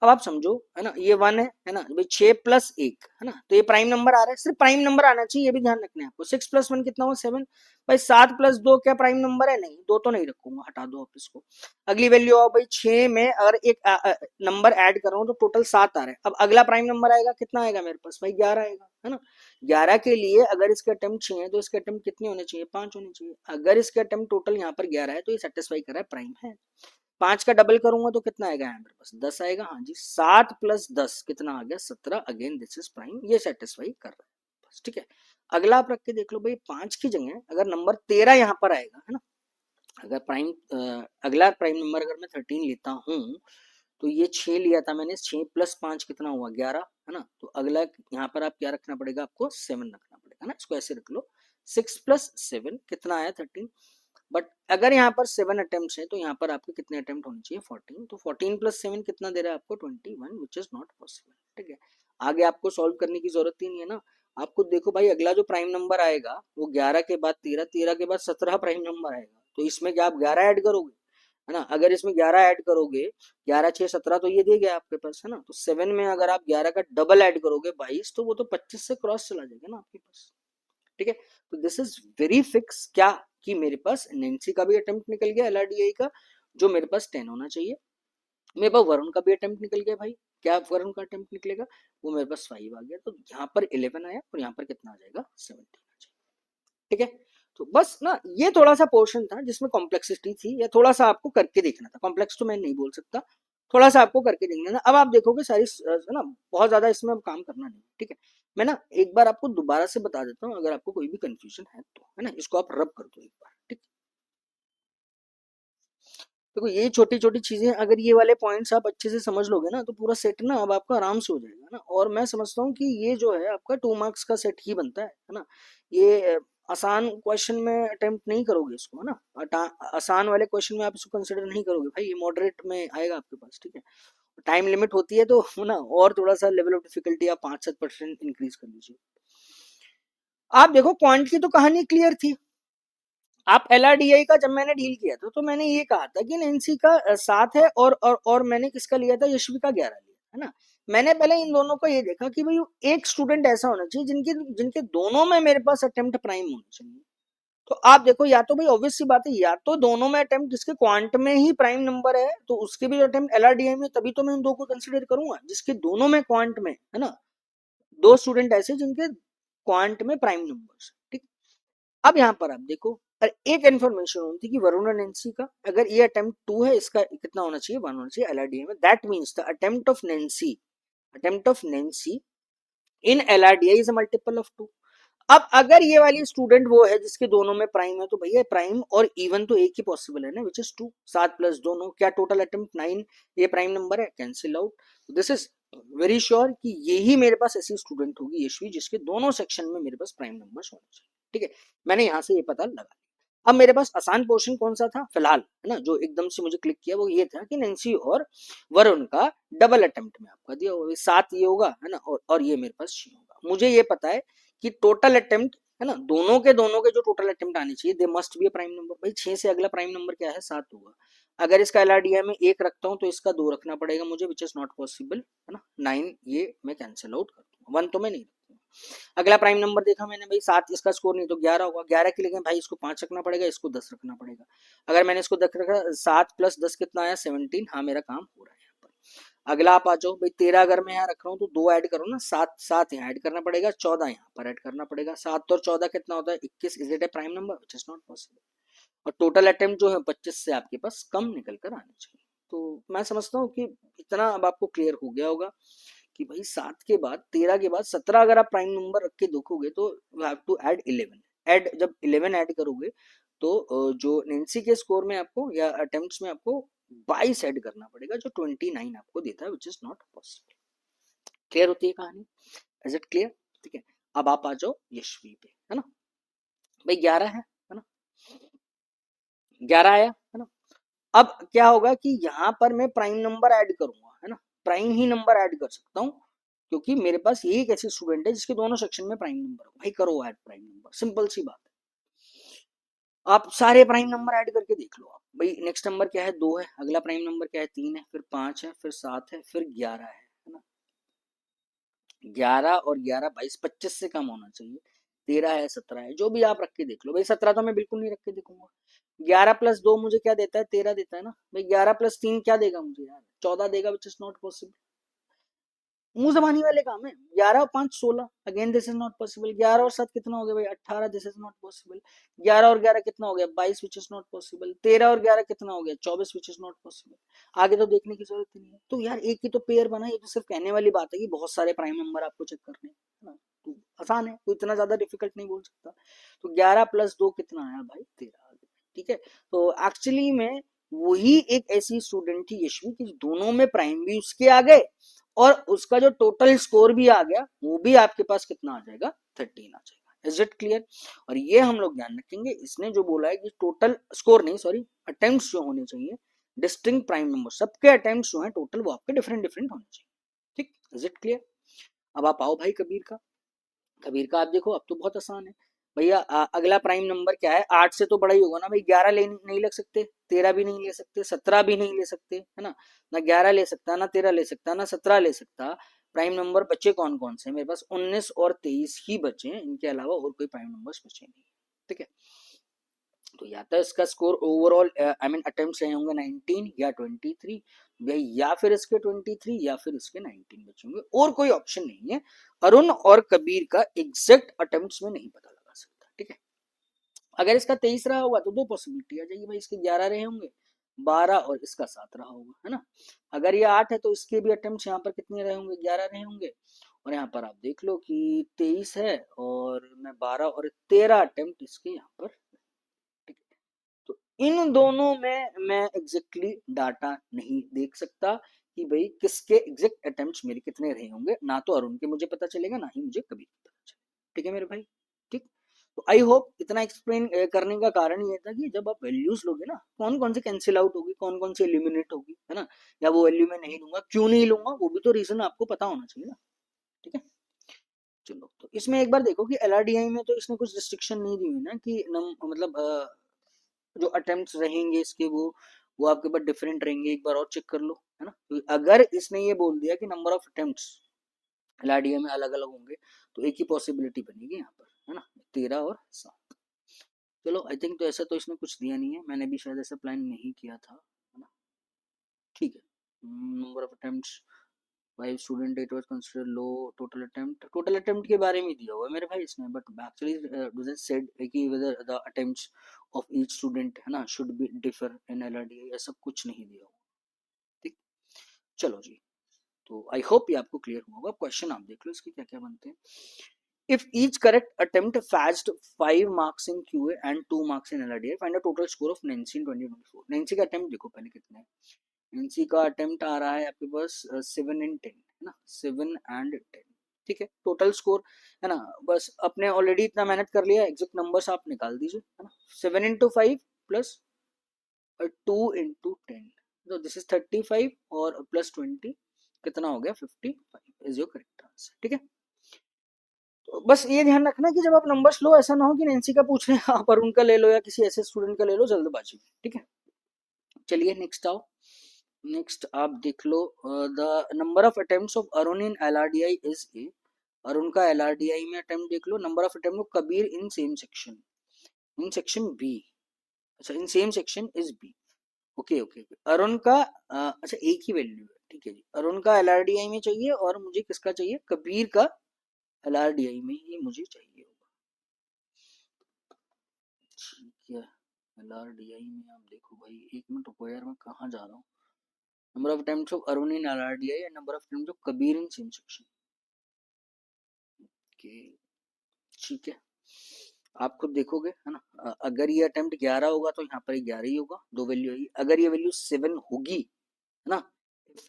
अब आप समझो, है ना, ये 1 है ना भाई, 6+1, है ना, तो ये प्राइम नंबर आ रहा है, सिर्फ प्राइम नंबर आना चाहिए, ये भी ध्यान रखना है आपको। 6+1 कितना हुआ, 7। भाई 7+2 क्या प्राइम नंबर है, नहीं, 2 तो नहीं रखूंगा, हटा दो आप इसको। अगली वैल्यू आओ भाई, 6 में अगर एक नंबर ऐड कर रहा हूँ तो टोटल 7 आ रहा है। अब अगला प्राइम नंबर आएगा, कितना आएगा मेरे पास भाई, 11 आएगा, है ना। 11 के लिए अगर इसके अटेम्प्ट 6 है तो इसके अटेम्प्ट कितने होने चाहिए, 5 होने चाहिए। अगर इसके अटेम्प्ट टोटल यहाँ पर 11 है तो ये सेटिस्फाई कर रहा है, प्राइम है। 5 का डबल करूंगा तो कितना आएगा यहाँ मेरे पास, 10 आएगा। हाँ जी, 7+10 कितना आ गया, 17। अगेन दिस इज प्राइम, ये सेटिस्फाई कर रहा है बस, ठीक है। अगला आप रख के देख लो भाई, 5 की जगह अगर नंबर 13 यहाँ पर आएगा, है ना। अगर अगला प्राइम नंबर अगर मैं 13 लेता हूँ तो ये 6 लिया था मैंने, 6+5 कितना हुआ, 11, है ना। तो अगला यहाँ पर आप क्या रखना पड़ेगा, आपको 7 रखना पड़ेगा ना, इसको ऐसे रख लो। 6+7 कितना आया, 13। बट अगर यहाँ पर 7 अटेम्प्ट है तो यहाँ पर आपके कितने अटेम्प्ट होने चाहिए, 14। तो 14+7 कितना दे रहा है आपको, 21, विच इज नॉट पॉसिबल, ठीक है। आगे आपको सॉल्व करने की जरूरत ही नहीं है ना। आपको देखो भाई, अगला जो प्राइम नंबर आएगा वो 11 के बाद 13, 13 के बाद 17 प्राइम नंबर आएगा। तो इसमें क्या आप 11 ऐड करोगे, है ना। अगर इसमें 11 ऐड करोगे, 11 6 17, तो ये दे गया आपके पास, है ना। तो 7 में अगर आप 11 का डबल ऐड करोगे 22, तो वो तो 25 से क्रॉस चला जाएगा ना आपके पास, ठीक है। तो दिस इज वेरी फिक्स क्या कि मेरे पास नैन्सी का भी अटेम्प्ट निकल गया एलआरडीआई का, जो मेरे पास 10 होना चाहिए, मेरे पास वरुण का भी अटेम्प्ट निकल गया भाई। क्या वरुण का अटेम्प्ट निकलेगा, वो मेरे पास 5 आ गया, तो यहाँ पर 11 आया और यहाँ पर कितना आ जाएगा 17 आ जाएगा। ठीक है, तो बस ना ये थोड़ा सा पोर्शन था जिसमें कॉम्प्लेक्सिटी थी, या थोड़ा सा आपको करके देखना था, कॉम्प्लेक्स तो मैं नहीं बोल सकता, थोड़ा सा आपको करके देखना था। अब आप देखोगे सारी ना बहुत ज्यादा इसमें अब काम करना नहीं। ठीक है, मैं ना एक बार आपको दोबारा से बता देता हूँ, अगर आपको कोई भी कंफ्यूजन है तो, है ना, इसको आप रब कर दो एक बार। ठीक, देखो ये छोटी छोटी चीजें अगर ये वाले पॉइंट्स आप अच्छे से समझ लोगे ना, तो पूरा सेट ना अब आपका आराम से हो जाएगा ना। और मैं समझता हूँ कि ये जो है आपका 2 मार्क्स का सेट ही बनता है ना। ये आसान क्वेश्चन में अटेम्प्ट नहीं करोगे इसको, है ना, आसान वाले क्वेश्चन में आप इसको कंसिडर नहीं करोगे भाई, ये मॉडरेट में आएगा आपके पास। ठीक है, टाइम लिमिट होती है तो ना, और थोड़ा सा लेवल ऑफ डिफिकल्टी आप 5-7% इंक्रीज कर लीजिए। आप देखो क्वांट की तो कहानी क्लियर थी। आप एलआरडीआई का जब मैंने डील किया था तो मैंने ये कहा था कि नैन्सी का 7 है, और मैंने किसका लिया था, यशवी का 11 लिया, है ना। मैंने पहले इन दोनों को ये देखा कि भाई एक स्टूडेंट ऐसा होना चाहिए जिनके जिनके दोनों में मेरे पास अटेम्प्ट प्राइम होने चाहिए। तो आप देखो, या तो भाई ऑब्वियस सी बात है, या तो दोनों में अटेम्प्ट जिसके क्वांट में ही प्राइम नंबर है तो उसके भी अटेम्प्ट एलआरडीआई में, तभी तो मैं इन दो को कंसिडर करूंगा जिसके दोनों में क्वांट में, है ना, दो स्टूडेंट ऐसे जिनके क्वांट में प्राइम नंबर। ठीक, अब यहाँ पर आप देखो, एक इन्फॉर्मेशन होती है कि वरुण और नैन्सी का अगर ये अटेम्प्ट 2 है, इसका कितना होना चाहिए, 1 होना चाहिए एलआरडीआई में। That means the attempt of Nancy in LRDI is a multiple of 2। अब अगर ये वाली स्टूडेंट वो है जिसके दोनों में प्राइम है, तो भैया प्राइम और इवन तो एक ही पॉसिबल है ना, विच इज 2। 7 प्लस दोनों क्या, टोटल अटेम्प्ट 9, ये प्राइम नंबर है, cancel out. This is very sure कि यही मेरे पास ऐसी स्टूडेंट होगी यशवी जिसके दोनों सेक्शन में मेरे पास प्राइम नंबर होने चाहिए। ठीक है, मैंने यहां से ये पता लगा। अब मेरे पास आसान पोर्शन कौन सा था फिलहाल, है ना, जो एकदम से मुझे क्लिक किया वो ये था कि नैन्सी और वरुण का डबल अटेम्प्ट में आपका दिया होगा, 7 ये होगा, है ना, और ये मेरे पास 6 होगा। मुझे ये पता है कि टोटल अटेम्प्ट, है ना, दोनों के जो टोटल अटेम्प्ट आने चाहिए, they must be prime number. भाई 6 से अगला प्राइम नंबर क्या है, 7 होगा। अगर इसका एलआरडीआई में 1 रखता हूँ तो इसका 2 रखना पड़ेगा मुझे, विच इज नॉट पॉसिबल, है ना। 9 ये मैं कैंसिल आउट कर दूंगा, 1 तो मैं नहीं रखूंगा। अगला प्राइम नंबर देखा मैंने भाई 7, इसका स्कोर नहीं तो 11 होगा। 11 के लिए भाई इसको 5 रखना पड़ेगा, इसको 10 रखना पड़ेगा। अगर मैंने इसको 10 रखा, 7 प्लस 10 कितना आया, 17। हाँ मेरा काम हो रहा है यहाँ पर। अगला आप आ जाओ भाई, 13 अगर मैं यहाँ रख रहा हूँ तो 2 ऐड करो ना, 7 7 यहाँ ऐड करना पड़ेगा, 14 यहाँ पर ऐड करना पड़ेगा। 7 और 14 कितना होता है, 21। Is it A prime number, which is not possible. और टोटल अटेम्प्ट जो है 25 से आपके पास कम निकल कर आने चाहिए। तो मैं समझता हूँ कि इतना अब आपको क्लियर हो गया होगा कि भाई 7 के बाद 13 के बाद 17 अगर आप प्राइम नंबर रख के देखोगे तो you have to add 11। Add जब 11 ऐड करोगे तो जो नैन्सी के स्कोर में आपको या अटेम्प्ट्स में आपको 22 ऐड करना पड़ेगा, जो 29 आपको देता है, which is not possible. Clear होती है कहानी, इज इट क्लियर। ठीक है, अब आप आ जाओ यशवी पे, है ना। भाई 11 है ना, 11 आया, है ना। अब क्या होगा कि यहाँ पर मैं प्राइम नंबर ऐड करूंगा, है ना, प्राइम ही नंबर ऐड कर सकता हूँ क्योंकि मेरे पास यही एक ऐसी स्टूडेंट है जिसके दोनों सेक्शन में प्राइम नंबर हो। भाई करो ऐड प्राइम नंबर, सिंपल सी बात है। आप सारे प्राइम नंबर ऐड करके देख लो। आप भाई नेक्स्ट नंबर क्या है, 2 है, अगला प्राइम नंबर क्या है, 3 है, फिर 5 है, फिर 7 है, फिर 11 है ना। 11 और 11 22, 25 से कम होना चाहिए। 13 है, 17 है, जो भी आप रख के देख लो। भाई 17 तो मैं बिल्कुल नहीं रख के देखूंगा। 11 प्लस 2 मुझे क्या देता है, 13 देता है ना। भाई 11 प्लस 3 क्या देगा मुझे यार, 14 देगा, विच इज नॉट पॉसिबल। मुंह जबानी वाले काम है। 11 और 5 16, again this is not possible. 11 और 7 कितना हो गया भाई, 18, दिस इज नॉट पॉसिबल। 11 और 11 कितना हो गया, 22, विच इज नॉट पॉसिबल। 13 और 11 कितना हो गया, 24, विच इज नॉट पॉसिबल। आगे तो देखने की जरूरत ही नहीं है। तो यार एक ही तो पेयर बना, ये तो सिर्फ कहने वाली बात है कि बहुत सारे प्राइम नंबर आपको चेक करने हैं, है ना। तो आसान है, कोई इतना ज्यादा डिफिकल्ट नहीं बोल सकता। तो 11 प्लस 2 कितना आया भाई, 13। ठीक है, तो एक्चुअली में वही एक ऐसी स्टूडेंट थी यशवी की दोनों में प्राइम भी उसके आ गए और उसका जो टोटल स्कोर भी आ गया वो भी आपके पास कितना आ जाएगा, 13 आ जाएगा। Is it clear. और ये हम लोग ध्यान रखेंगे, इसने जो बोला है कि टोटल स्कोर नहीं, सॉरी, अटेम्प्ट्स जो होने चाहिए डिस्टिंक्ट प्राइम नंबर, सबके अटेम्प्ट्स जो है टोटल वो आपके डिफरेंट डिफरेंट होने चाहिए। ठीक, इज इट क्लियर। अब आप आओ भाई कबीर का। कबीर का आप देखो, अब तो बहुत आसान है भैया। अगला प्राइम नंबर क्या है, 8 से तो बड़ा ही होगा ना भाई। 11 नहीं ले सकते, 13 भी नहीं ले सकते, 17 भी नहीं ले सकते, है ना। ना 11 ले सकता, ना 13 ले सकता, ना 17 ले सकता। प्राइम नंबर बचे कौन कौन से, मेरे पास 19 और 23 ही बचे हैं, इनके अलावा और कोई प्राइम नंबर बचे नहीं। ठीक है, तो या तो इसका score overall I mean attempts रहे होंगे 19 या 23 भाई, या फिर इसके 23 या फिर इसके 19 बचे होंगे, और कोई ऑप्शन नहीं है। अरुण और कबीर का एग्जैक्ट अटेम्प्ट्स में नहीं पता लगा सकता, ठीक है। अगर इसका 23 रहा होगा तो दो पॉसिबिलिटी आ जाएगी भाई, इसके 11 रहे होंगे, 12 और इसका 7 रहा होगा, है ना। अगर ये 8 है तो इसके भी अटेम्प्ट्स यहाँ पर कितने रहे होंगे, 11 रहे होंगे। और यहाँ पर आप देख लो कि 23 है और मैं 12 और 13 अटेम्प्ट इसके यहाँ पर, ठीक है। तो इन दोनों में मैं एग्जैक्टली डाटा नहीं देख सकता कि भाई किसके एग्जैक्ट अटेम्प्ट्स मेरे कितने रहे होंगे, ना तो अरुण के मुझे पता चलेगा, ना ही मुझे कभी पता चलेगा, ठीक है मेरे भाई, ठीक। तो आई होप इतना एक्सप्लेन करने का कारण ये था कि जब आप वैल्यूज लोगे ना, कौन कौन से कैंसिल आउट होगी, कौन कौन से एलिमिनेट होगी, है ना, या वो वैल्यू मैं नहीं लूंगा, क्यों नहीं लूंगा, वो भी तो रीजन आपको पता होना चाहिए ना, ठीक है। चलो, तो इसमें एक बार देखो कि एलआरडीआई में तो इसने कुछ रिस्ट्रिक्शन नहीं दी हुई ना कि मतलब जो अटेम्प्ट्स रहेंगे इसके वो आपके पास डिफरेंट रहेंगे, एक बार और चेक कर लो, है ना। तो अगर इसने ये बोल दिया कि नंबर ऑफ अटेम्प्ट्स एलआरडीआई में अलग अलग होंगे, तो एक ही पॉसिबिलिटी बनेगी यहाँ पर, है ना, 13 और 7। चलो, आई थिंक तो ऐसा तो इसने कुछ दिया नहीं है, मैंने भी शायद ऐसा प्लान नहीं किया था, है ना, ठीक है। नंबर ऑफ अटेम्प्ट्स भाई, student date was consider low, total attempt के बारे में दिया हुआ है मेरे भाई इसने, बट एक्चुअली डजंट सेड कि whether the attempts of each student, है ना, should be differ in LRDI, ऐसा कुछ नहीं दिया हुआ, ठीक। चलो जी, तो आई होप ये आपको क्लियर हुआ होगा। क्वेश्चन आप देख लो इसके क्या क्या बनते हैं। If each correct attempt fetched 5 marks in QA and 2 marks in LRDI, find a total score of Nancy in 2024. Nancy का attempt देखो पहले कितने हैं। Nancy का attempt आ रहा है आपके पास 7 and 10, है ना, 7 and 10, ठीक है। टोटल स्कोर, है ना, बस अपने ऑलरेडी इतना मेहनत कर लिया, एग्जैक्ट नंबर्स आप निकाल दीजिए, है ना। 7 into 5 प्लस 2 into 10, तो दिस इज 35 और प्लस 20 कितना हो गया, 55 इज योर करेक्ट आंसर, ठीक है। तो बस ये ध्यान रखना कि जब आप नंबर्स लो, ऐसा ना हो कि नैन्सी का पूछ रहे हैं आप अरुण का ले लो या किसी ऐसे स्टूडेंट का ले लो जल्दबाजी में, ठीक है। चलिए नेक्स्ट आओ। नेक्स्ट आप देख लो, the number of attempts of Arun in LRDI is A. Arun का एलआरडीआई में अटेम्प्ट देख लो, number of attempt of Kabir in same section, in section B, अच्छा in same section is B, okay okay. Arun का अच्छा एक ही वैल्यू है, ठीक है जी। अरुण का एलआरडीआई में चाहिए और मुझे किसका चाहिए, कबीर का एलआरडीआई में ही मुझे चाहिए होगा, ठीक है। एलआरडीआई में आप देखो भाई, एक मिनट रुको यार, मैं कहाँ जा रहा हूँ। Number of times of Arun in LRDI and number of times of Kabir in same section, okay, ठीक है। आप खुद देखोगे, है ना, अगर ये अटेम्प्ट 11 होगा तो यहाँ पर 11 ही होगा, दो वैल्यू आएगी। अगर ये वैल्यू 7 होगी, है ना,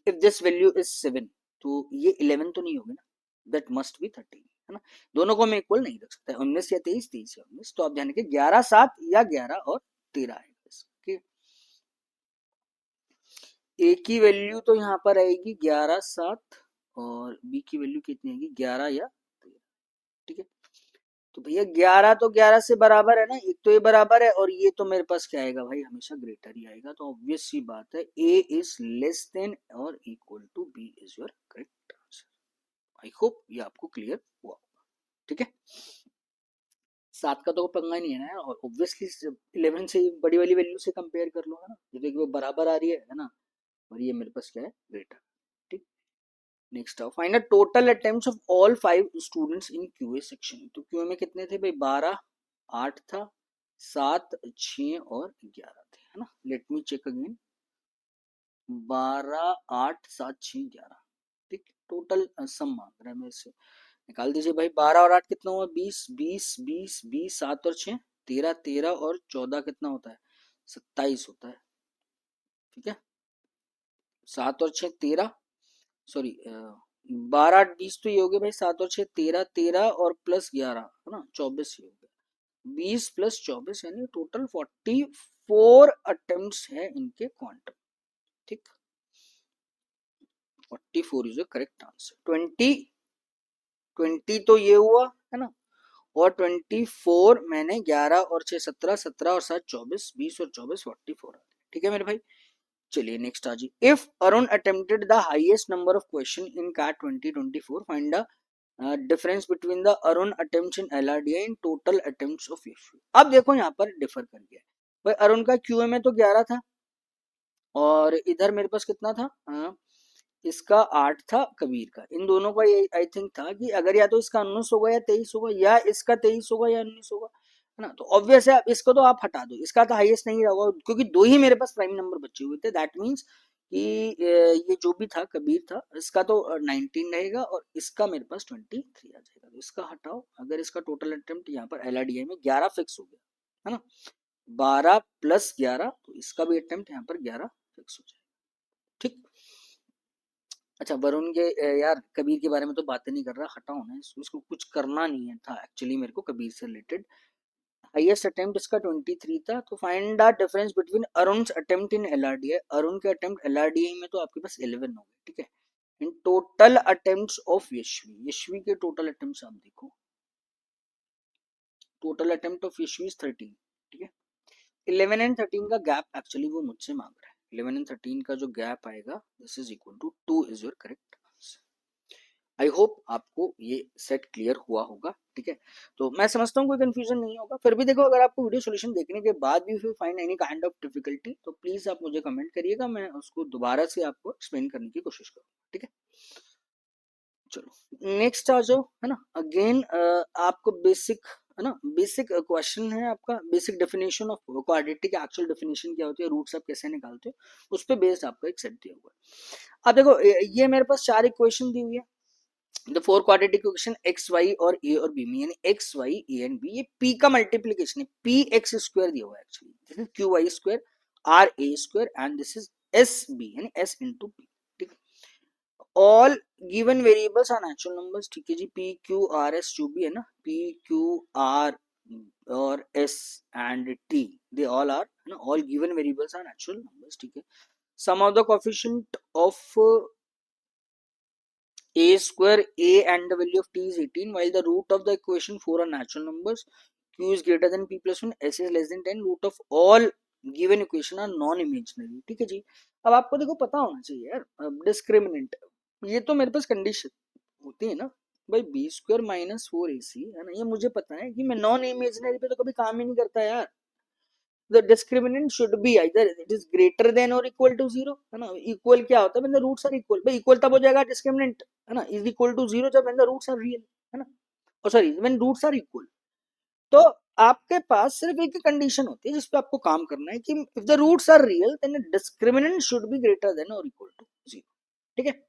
इफ दिस वैल्यू इज 7, तो ये 11 तो नहीं होगी ना, दैट मस्ट बी 13, है ना। दोनों को मैं इक्वल नहीं रख सकता, 19 या 23, 23 या 19, तो आप ध्यान रखिए 11 7 या 11 और 13 आएगा, ओके। ए की वैल्यू तो यहाँ पर आएगी 11 7 और बी की वैल्यू कितनी आएगी, 11 या 13, ठीक है। तो भैया 11 तो 11 से बराबर है ना, एक तो ये बराबर है और ये तो मेरे पास क्या आएगा भाई, हमेशा ग्रेटर ही आएगा, तो ऑब्वियस सी बात है ए इज लेस देन और equal to B is your correct answer. I hope ये आपको क्लियर हुआ, ठीक है। 7 का तो पंगा नहीं है ना, और ऑब्वियसली 11 से बड़ी वाली वैल्यू से कंपेयर कर लो, है ना, जो देखिए वो बराबर आ रही है ना, और ये मेरे पास क्या है, ग्रेटर, ठीक। नेक्स्ट आओ, find the total attempts of all 5 students in QA section. तो क्यूए में कितने थे भाई, 12, 8 था, 7, 6 और 11 थे, है ना। लेट मी चेक अगेन, 12, 8, 7, 6, 11, ठीक। टोटल सम मांग रहा है मेरे से, निकाल दीजिए भाई। 12 और 8 कितना हुआ, 20, 20, 20, 20, 7 और 6 13, 13 और 14 कितना होता है, 27 होता है, ठीक है। 7 और 6 13, सॉरी 12 8 20 तो ये हो गया भाई, 7 और 6 13, 13 और प्लस 11, है ना, 24 ये हो गया। 20 प्लस 24 यानी टोटल 44 अटेम्प्ट्स है इनके क्वांटम, ठीक। 44 इज द करेक्ट आंसर। 20 तो ये हुआ, है ना, और 24 मैंने 11 और 6 17, 17 और 7 24, 20 और 24 44, ठीक है मेरे भाई। चलिए नेक्स्ट आ जी, if Arun attempted the highest number of question in CAT 2024, find the difference between the Arun attempts in LRDI and total attempts of Yashvi. अब देखो यहाँ पर डिफर कर गया, भाई अरुण का क्यूए में तो 11 था, और इधर मेरे पास कितना था, इसका 8 था, कबीर का, इन दोनों का ये आई थिंक था कि अगर या तो इसका 19 होगा या 23 होगा, या इसका 23 होगा या 19 होगा, है ना। तो ऑब्वियस है, इसको तो आप हटा दो, इसका तो हाईएस्ट नहीं रहा, क्योंकि दो ही मेरे पास प्राइम नंबर बचे हुए थे। दैट मीन्स कि ये जो भी था कबीर था, इसका तो 19 रहेगा, और इसका मेरे पास 23 आ जाएगा। तो इसका हटाओ, अगर इसका टोटल अटेम्प्ट यहाँ पर LRDI में 11 फिक्स हो गया, है ना, 12 + 11, तो इसका भी अटेम्प्ट यहाँ पर 11 फिक्स हो जाएगा। ठीक। अच्छा, वरुण के यार कबीर के बारे में तो बातें नहीं कर रहा, हटाओ ना इसको कुछ करना नहीं है था एक्चुअली मेरे को कबीर से रिलेटेड। हाईएस्ट अटेम्प्ट इसका 23 था, तो find the difference between Arun's attempt in LRDI। Arun के अटेम्प्ट LRDI में तो आपके पास 11 हो गए, ठीक है। In total attempts of Yashvi, Yashvi के टोटल अटेम्प्ट्स आप देखो, टोटल अटेम्प्ट ऑफ यशवी 13, ठीक है। 11 एंड 13 का गैप एक्चुअली वो मुझसे मांग रहा है। 11 एंड 13 का जो गैप आएगा, this is equal to 2 is your correct answer. I hope आपको ये सेट क्लियर हुआ होगा, ठीक है। तो मैं समझता हूँ कोई कंफ्यूजन नहीं होगा। फिर भी देखो, अगर आपको वीडियो सॉल्यूशन देखने के बाद भी फिर find any kind of difficulty, तो प्लीज आप मुझे कमेंट करिएगा, मैं उसको दोबारा से आपको एक्सप्लेन करने की कोशिश करूँगा, ठीक है। चलो नेक्स्ट आ जाओ, है ना। अगेन आपको बेसिक, है ना, बेसिक क्वेश्चन है आपका, basic definition of quadratic actual definition क्या होती है, रूट्स आप कैसे निकालते हो, उस पर बेस्ड आपका एक सेट दिया हुआ है। अब देखो, ये मेरे पास 4 इक्वेशन दी हुई है, the 4 quadratic equation X Y और ए और बी में, यानी X Y A and B, ये पी का मल्टीप्लीकेशन है, पी एक्स स्क्वायर दिया हुआ है actually, this is Q Y square R A square and this is S B, यानी एस इंटू पी, ठीक है। All given variables are natural numbers, ठीक है जी। पी क्यू आर एस जो भी है ना, पी क्यू आर और S and T, they all are, है ना, all given variables are natural numbers, ठीक है। Sum of the coefficient of a square a and the value of t is 18, while the root of the equation 4 are natural numbers, q is greater than p plus 1, s is less than 10, root of all given equation are non imaginary, ठीक है जी। अब आपको देखो पता होना चाहिए यार, discriminant, ये तो मेरे पास कंडीशन होती है ना भाई, बी स्क्वायर माइनस 4ac, है ना, ये मुझे पता है कि मैं नॉन इमेजिनरी पे तो कभी काम ही नहीं करता यार। the discriminant should be either it is greater than or equal to 0, है ना। इक्वल क्या होता है, when the roots are equal, भाई इक्वल तब हो जाएगा डिस्क्रिमिनेंट, है ना, is equal to 0 जब when the roots are real, है ना, और sorry when roots are equal। तो आपके पास सिर्फ एक ही कंडीशन होती है जिसपे आपको काम करना है कि if the roots are real then the discriminant should be greater than or equal to 0, ठीक है।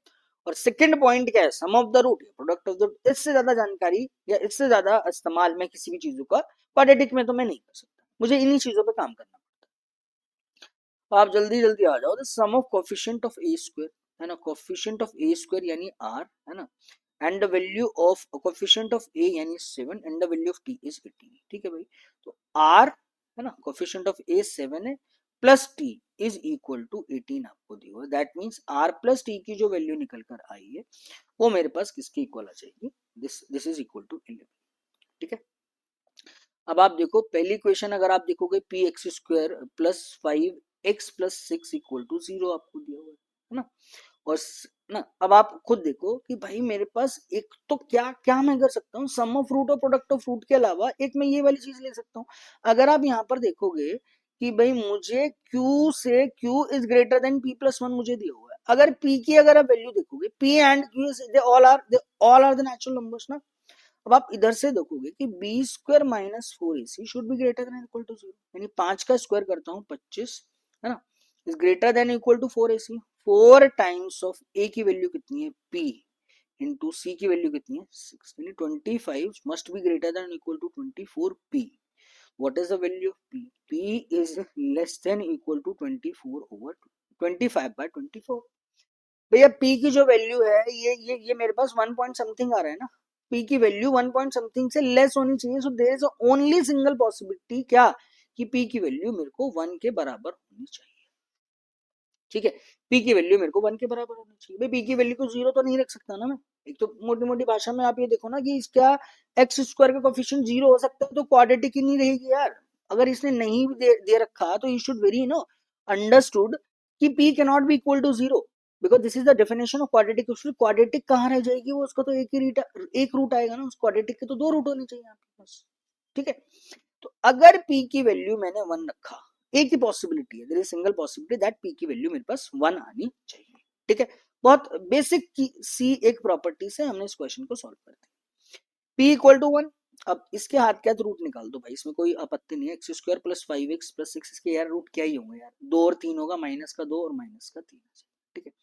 और सेकंड पॉइंट क्या है, sum of the root, product of the, इससे ज्यादा जानकारी या इससे ज्यादा इस्तेमाल मैं किसी भी चीजों का क्वाड्रेटिक में तो मैं नहीं कर सकता, मुझे इन्हीं चीजों पे काम करना पड़ता है। तो आप जल्दी जल्दी आ जाओ, the sum of coefficient of a square, है ना, कोफिशिएंट ऑफ ए स्क्वायर यानी आर, है ना, and the value of coefficient of a यानी 7 and the value of T is 18, ठीक है भाई। तो आर, है ना, कोफिशिएंट ऑफ ए 7 है, plus T is equal to 18 आपको दिया हुआ है। That means R plus T की जो वैल्यू निकल कर आई है वो मेरे पास किसके इक्वल आ जाएगी, दिस इज इक्वल टू 11, ठीक है। अब आप देखो पहली इक्वेशन, अगर आप देखोगे P X square plus 5x plus 6 equal to 0 आपको दिया हुआ है ना। और ना अब आप खुद देखो कि भाई मेरे पास एक तो क्या क्या मैं कर सकता हूँ, सम ऑफ रूट और प्रोडक्ट ऑफ रूट के अलावा एक मैं ये वाली चीज ले सकता हूँ। अगर आप यहाँ पर देखोगे कि भाई मुझे q से q is greater then p plus 1 मुझे दिया हुआ है, अगर p की अगर आप वैल्यू देखोगे, p and q they all are the natural numbers ना। अब आप इधर से देखोगे कि B square minus 4ac should be greater than equal to 0, यानी 5 का स्क्वायर करता हूँ 25, है ना, is greater than equal to 4ac। 4 times of a की वैल्यू कितनी है p इंटू c की वैल्यू कितनी है 6, यानी 25 must be greater than equal to 24p। What is the value of p? p is less than equal to 24 over 25/24। भैया p की जो वैल्यू है ये मेरे पास 1 पॉइंट समथिंग आ रहा है ना, p की वैल्यू 1 पॉइंट समथिंग से लेस होनी चाहिए। So there is only single possibility क्या, कि p की वैल्यू मेरे को 1 के बराबर होनी चाहिए, ठीक है। p की वैल्यू मेरे को 1 के बराबर होनी चाहिए। भाई p की वैल्यू को 0 तो नहीं रख सकता ना मैं। एक तो मोटी मोटी भाषा में आप ये देखो ना कि इसका एक्स स्क्वायर का कोफिशिएंट 0 हो सकता है तो क्वाड्रेटिक ही नहीं रहेगी यार। अगर इसने नहीं दे रखा तो you should very no understood कि p can not be equal to 0, because this is the definition of quadratic. Quadratic कहाँ रह जाएगी, वो उसका तो एक रूट आएगा ना, उस क्वाड्रेटिक के तो 2 रूट होने चाहिए आपके पास, ठीक है। तो अगर p की वैल्यू मैंने 1 रखा, एक ही पॉसिबिलिटी है, there is single possibility that P की वैल्यू मेरे पास 1 आनी चाहिए। ठीक है, बहुत बेसिक की सी एक प्रॉपर्टी से हमने इस क्वेश्चन को सॉल्व कर दिया। पी इक्वल टू 1, अब इसके हाथ क्या रूट निकाल दो भाई, इसमें कोई आपत्ति नहीं है। X square plus 5x plus 6, इसके यार रूट क्या ही होंगे यार, 2 और 3 होगा, माइनस का 2 और माइनस का 3। ठीक है,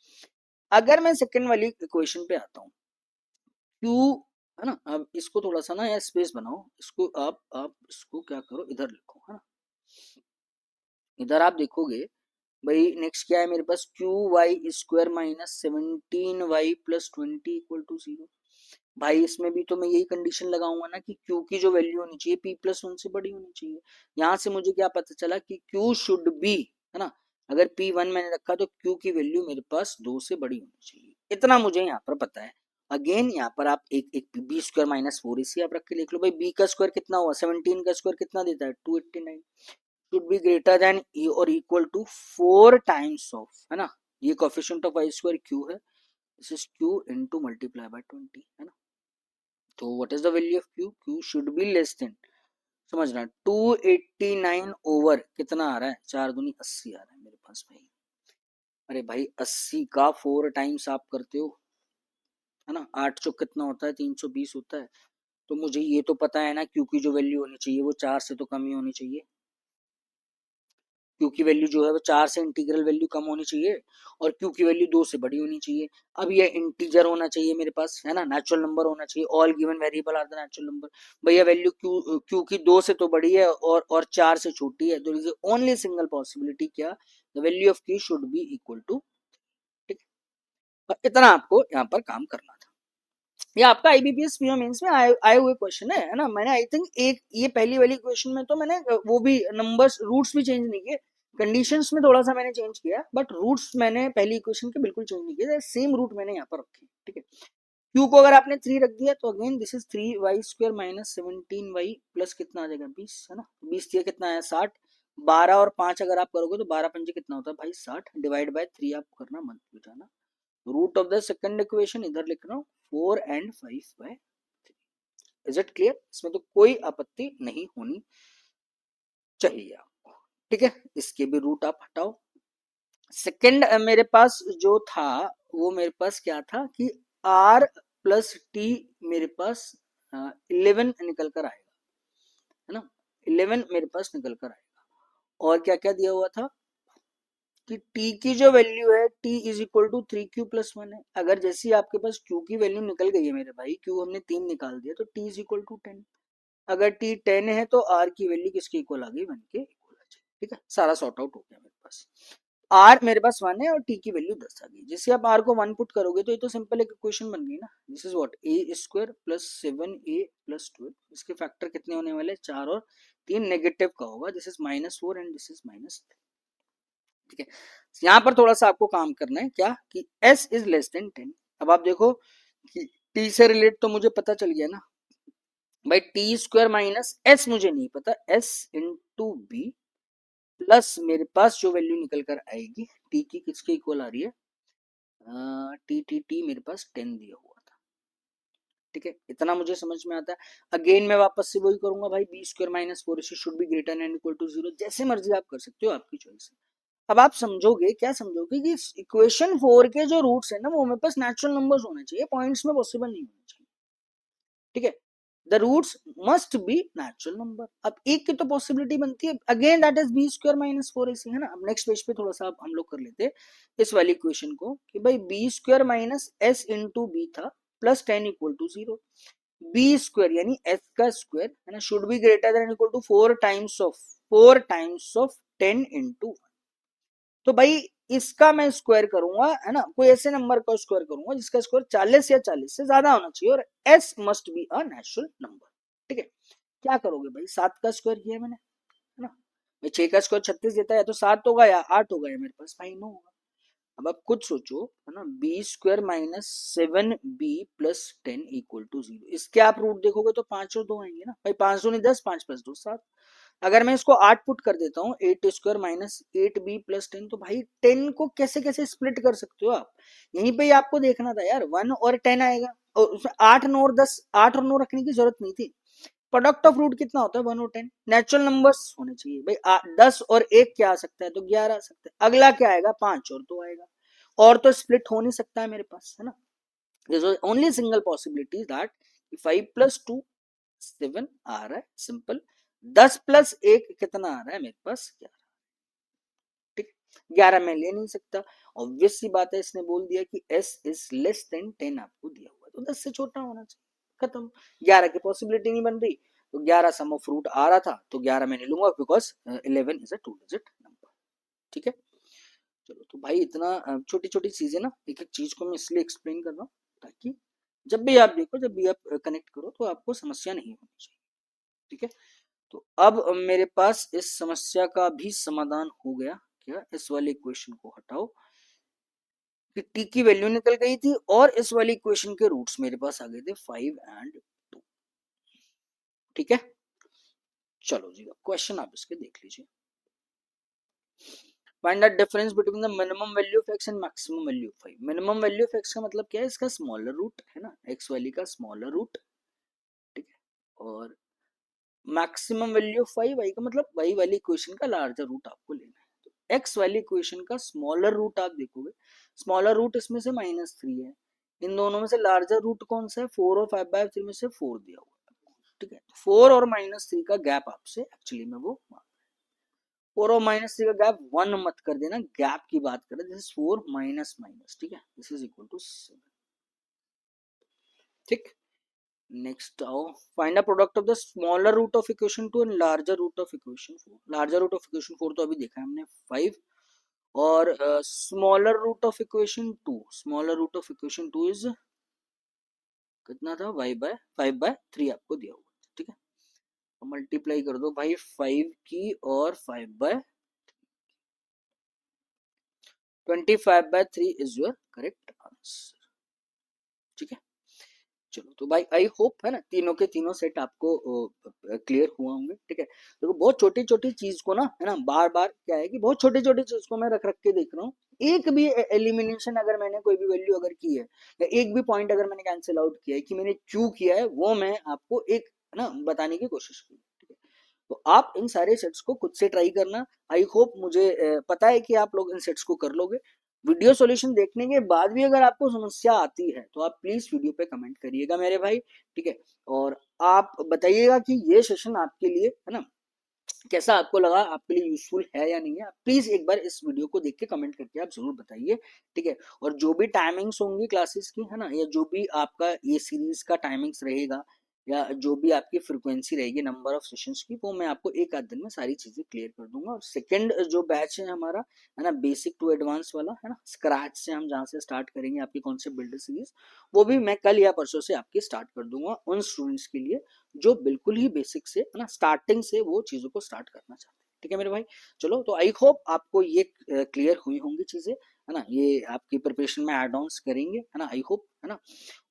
अगर मैं सेकंड वाली इक्वेशन पे आता हूँ, क्यू है ना, अब इसको थोड़ा सा ना यार स्पेस बनाओ, इसको आप इसको क्या करो, इधर लिखो, है ना। इधर आप देखोगे भाई नेक्स्ट क्या है मेरे पास, Q Y square minus 17y plus 20 equal to 0। भाई इसमें भी तो मैं यही कंडीशन लगाऊंगा ना कि क्यू की जो वैल्यू होनी चाहिए p प्लस 1 से बड़ी होनी चाहिए। यहाँ से मुझे क्या पता चला कि क्यू शुड बी, है ना, अगर p1 मैंने रखा तो क्यू की वैल्यू मेरे पास 2 से बड़ी होनी चाहिए, इतना मुझे यहाँ पर पता है। अगेन यहाँ पर आप एक बी स्क्वायर माइनस 4 इसी आप रख के लिख लो भाई, बी का स्क्वायर कितना हुआ, 17 का स्क्वायर कितना देता है, 289, शुड बी ग्रेटर देन और इक्वल टू 4 टाइम्स ऑफ, है ना, ये coefficient of Y square Q है, this is Q into multiply by 20, है ना। तो what is the value of Q, Q should be less than, समझना 289 ओवर कितना आ रहा है, 4 दूनी 80 आ रहा है मेरे पास भाई। अरे भाई 80 का 4 टाइम्स आप करते हो, है ना, 8 चौक कितना होता है, 320 होता है। तो मुझे ये तो पता है ना क्यू की जो वैल्यू होनी चाहिए वो 4 से तो कम ही होनी चाहिए, क्यू की वैल्यू जो है वो 4 से इंटीग्रल वैल्यू कम होनी चाहिए और क्यू की वैल्यू 2 से बड़ी होनी चाहिए। अब ये इंटीजर होना चाहिए मेरे पास, है ना, नेचुरल नंबर होना चाहिए, all given variable are the natural number. भैया वैल्यू क्यू की 2 से तो बड़ी है और 4 से छोटी है, तो इज ओनली सिंगल पॉसिबिलिटी क्या, the value of Q should be equal to. ठीक है, इतना आपको यहाँ पर काम करना था। ये आपका आईबीपीएस पीओ मेंस में आए हुए क्वेश्चन है ना। मैंने आई थिंक एक ये पहली वाली क्वेश्चन में तो मैंने वो भी नंबर्स रूट्स भी चेंज नहीं किए, कंडीशंस में थोड़ा सा मैंने चेंज किया, बट रूट्स मैंने पहली इक्वेशन के बिल्कुल चेंज नहीं किए, सेम रूट मैंने यहाँ पर रखे। ठीक है, क्यू को अगर आपने 3 रख दिया तो again this is 3y square minus 17y plus कितना आ जाएगा 20, है ना, 20 दिया कितना है 60, 12 और 5 अगर आप करोगे तो 12 पंजे कितना होता है भाई 60, डिवाइड बाय 3 आप करना मत भूलना। Root of the second equation इधर लिख रहा हूँ 4 and 5 by 3। Is it clear, इसमें तो कोई आपत्ति नहीं होनी चाहिए आपको। ठीक है, इसके भी रूट आप हटाओ। सेकंड मेरे पास जो था वो मेरे पास क्या था कि r प्लस टी मेरे पास 11 निकल कर आएगा, है ना, 11 मेरे पास निकल कर आएगा। और क्या क्या दिया हुआ था कि t की जो वैल्यू है t is equal to 3q plus 1 है। अगर जैसी आपके पास q की वैल्यू निकल गई है मेरे भाई, q हमने 3 निकाल दिया तो t इज इक्वल टू 10। अगर t 10 है तो r की वैल्यू किसके इक्वल आ गई, 1 के इक्वल आ जाएगी। ठीक है, सारा सॉर्ट आउट हो गया मेरे पास। r मेरे पास 1 है और t की वैल्यू 10 आ गई। जैसे आप r को 1 पुट करोगे तो ये तो सिंपल एक इक्वेशन बन गई ना, this is what a square plus 7a plus 12, इसके फैक्टर कितने होने वाले, 4 और 3 नेगेटिव का होगा, this is -4 and this is -3। ठीक है, यहां पर थोड़ा सा आपको काम करना है क्या कि s इज लेस देन 10। अब आप देखो कि t से रिलेट तो मुझे पता चल गया ना भाई, टी स्क्वायर माइनस एस मुझे नहीं पता, s इंटू बी प्लस मेरे पास जो वैल्यू निकल कर आएगी t की किसके इक्वल आ रही है, टी मेरे पास 10 दिया हुआ था। ठीक है, इतना मुझे समझ में आता है। अगेन मैं वापस से वही करूंगा भाई, B square minus 4 should be greater and equal to 0, जैसे मर्जी आप कर सकते हो, आपकी चॉइस है। अब आप समझोगे क्या, समझोगे कि इक्वेशन 4 के जो रूट्स है ना वो मेरे पास नेचुरल नंबर्स होने चाहिए, पॉइंट्स में पॉसिबल नहीं होने चाहिए। ठीक है, the roots must be natural number. अब एक की तो पॉसिबिलिटी बनती है, again that is B square minus 4 AC, है ना। अब नेक्स्ट पेज पे थोड़ा सा हम लोग कर लेते इस वाली इक्वेशन को कि भाई B square minus S into B था plus 10 equal to 0, B square यानी एस का स्क्वायर, है ना, should be greater than equal to 4 times of 10 into. तो भाई इसका मैं स्क्वायर करूंगा, है ना, कोई ऐसे नंबर का स्क्वायर करूंगा जिसका स्क्वायर 40 या 40 से ज्यादा होना चाहिए और s must be a natural number. ठीक है, क्या करोगे भाई, 7 का स्क्वायर किया मैंने, है ना, भाई 6 का स्क्वायर 36 देता है, तो 7 होगा या 8 होगा या मेरे पास भाई 9 होगा। अब आप खुद सोचो, है ना, B square minus 7b plus 10 equal to 0, इसके आप रूट देखोगे तो 5 और 2 आएंगे ना भाई, 5 2 नहीं 10, 5 प्लस 2 7। अगर मैं इसको 8 पुट कर देता हूँ, 8 स्क्वायर माइनस 8b प्लस 10, तो भाई 10 को कैसे कैसे स्प्लिट कर सकते हो आप, यहीं पे ही आपको देखना था यार, 1 और 10 आएगा और उसमें 8 9 और 10, 8 और 9 रखने की जरूरत नहीं थी, प्रोडक्ट ऑफ रूट कितना होता है 1 और 10, नेचुरल नंबर्स होने चाहिए भाई। 10 और 1 क्या आ सकता है, तो 11 आ सकता है। अगला क्या आएगा, 5 और 2 आएगा, और तो स्प्लिट हो नहीं सकता है मेरे पास, है ना। Only single possibility that 5 plus 2 7 आ रहा है, सिंपल। 10 प्लस 1 कितना आ रहा है मेरे पास, 11। ठीक, 11 मैं ले नहीं सकता, ऑब्वियस सी बात है, इसने बोल दिया कि s इज लेस देन 10 आपको दिया हुआ है, तो 10 से छोटा होना चाहिए, खत्म। 11 की पॉसिबिलिटी नहीं बन रही, तो 11 सम ऑफ रूट आ रहा था, तो 11 मैं नहीं लूंगा, because 11 is a 2 digit number. ठीक है, चलो तो भाई इतना छोटी छोटी चीजें ना, एक एक चीज को मैं इसलिए एक्सप्लेन कर रहा हूँ ताकि जब भी आप देखो, जब भी आप कनेक्ट करो, तो आपको समस्या नहीं होनी चाहिए। ठीक है, तो अब मेरे पास इस समस्या का भी समाधान हो गया। क्या, इस वाले इक्वेशन को हटाओ कि t की वैल्यू निकल गई थी, और इस वाली इक्वेशन के रूट्स मेरे पास आ गए थे 5 एंड 2। ठीक है, चलो जी क्वेश्चन आप इसके देख लीजिए। Find the difference between the minimum value of x and maximum value of 5। Minimum value of x का मतलब क्या है, इसका स्मॉलर रूट है ना, x वैल्यू का स्मॉलर रूट। ठीक है, और मैक्सिमम वैल्यू ऑफ 5 y का मतलब y वाली इक्वेशन का लार्जर रूट आपको लेना है। तो x वाली इक्वेशन का स्मॉलर रूट आप देखोगे, स्मॉलर रूट इसमें से -3 है, इन दोनों में से लार्जर रूट कौन सा है, 4 और 5/3 में से 4 दिया हुआ है। ठीक है, 4 और -3 का गैप आपसे एक्चुअली में वो 4 और -3 का गैप 1 मत कर देना, गैप की बात करें, दिस इज 4 माइनस माइनस। ठीक है, दिस इज इक्वल टू 7। ठीक, नेक्स्ट आओ, find the product of the smaller root of equation 2 and larger root of equation 4। Larger root of equation 4 तो अभी देखा है हमने 5, और smaller root of equation 2, smaller root of equation 2 is कितना था, y/5/3 आपको दिया हुआ। ठीक है, तो मल्टीप्लाई कर दो भाई 5 की और 25/3 इज योर करेक्ट आंसर। ठीक है, चलो तो भाई आई होप है ना तीनों के तीनों सेट आपको क्लियर हुआ होंगे। ठीक है, देखो बहुत छोटी छोटी चीज को ना, है ना, बार बार क्या है कि बहुत छोटी छोटी चीज को मैं रख रख के देख रहा हूँ। एक भी एलिमिनेशन अगर मैंने कोई भी वैल्यू अगर की है, या एक भी पॉइंट अगर मैंने कैंसिल आउट किया है कि मैंने क्यों किया है, वो मैं आपको एक है ना बताने की कोशिश की। ठीक है, तो आप इन सारे सेट्स को खुद से ट्राई करना। आई होप, मुझे पता है कि आप लोग इन सेट्स को कर लोगे। वीडियो सॉल्यूशन देखने के बाद भी अगर आपको समस्या आती है, तो आप प्लीज वीडियो पे कमेंट करिएगा मेरे भाई। ठीक है, और आप बताइएगा कि ये सेशन आपके लिए है ना कैसा आपको लगा, आपके लिए यूजफुल है या नहीं है। प्लीज एक बार इस वीडियो को देख के कमेंट करके आप जरूर बताइए। ठीक है, और जो भी टाइमिंग्स होंगी क्लासेस की, है ना, या जो भी आपका ये सीरीज का टाइमिंग्स रहेगा, या जो भी आपकी फ्रिक्वेंसी रहेगी नंबर ऑफ सेशंस की, वो मैं आपको एक आध दिन में सारी चीजें क्लियर कर दूंगा। और सेकंड जो बैच है हमारा, है ना, बेसिक टू एडवांस वाला, है ना, स्क्रैच से हम जहाँ से स्टार्ट करेंगे आपकी कॉन्सेप्ट बिल्डर सीरीज, वो भी मैं कल या परसों से आपकी स्टार्ट कर दूंगा उन स्टूडेंट्स के लिए जो बिल्कुल ही बेसिक से, है ना, स्टार्टिंग से वो चीजों को स्टार्ट करना चाहते हैं। ठीक है मेरे भाई, चलो तो आई होप आपको ये क्लियर हुई होंगी चीजें, है ना, ये आपकी प्रिपरेशन में एड ऑन्स करेंगे, है ना, आई होप, है ना।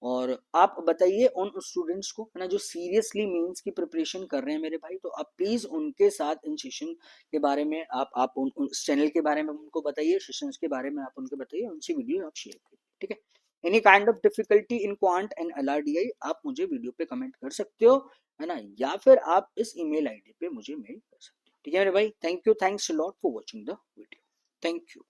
और आप बताइए उन स्टूडेंट्स को, है ना, जो सीरियसली मेंस की प्रिपरेशन कर रहे हैं मेरे भाई, तो आप प्लीज उनके साथ इन सेशन के बारे में आप उन चैनल के बारे में उनको बताइए, सेशंस के बारे में आप उनको बताइए, उनसे वीडियो आप शेयर करिए। ठीक है, any kind of difficulty in quant and LRDI आप मुझे वीडियो पे कमेंट कर सकते हो, है ना, या फिर आप इस ईमेल आईडी पे मुझे मेल कर सकते हो। ठीक है मेरे भाई, thank you, thanks a lot for watching the video, thank you.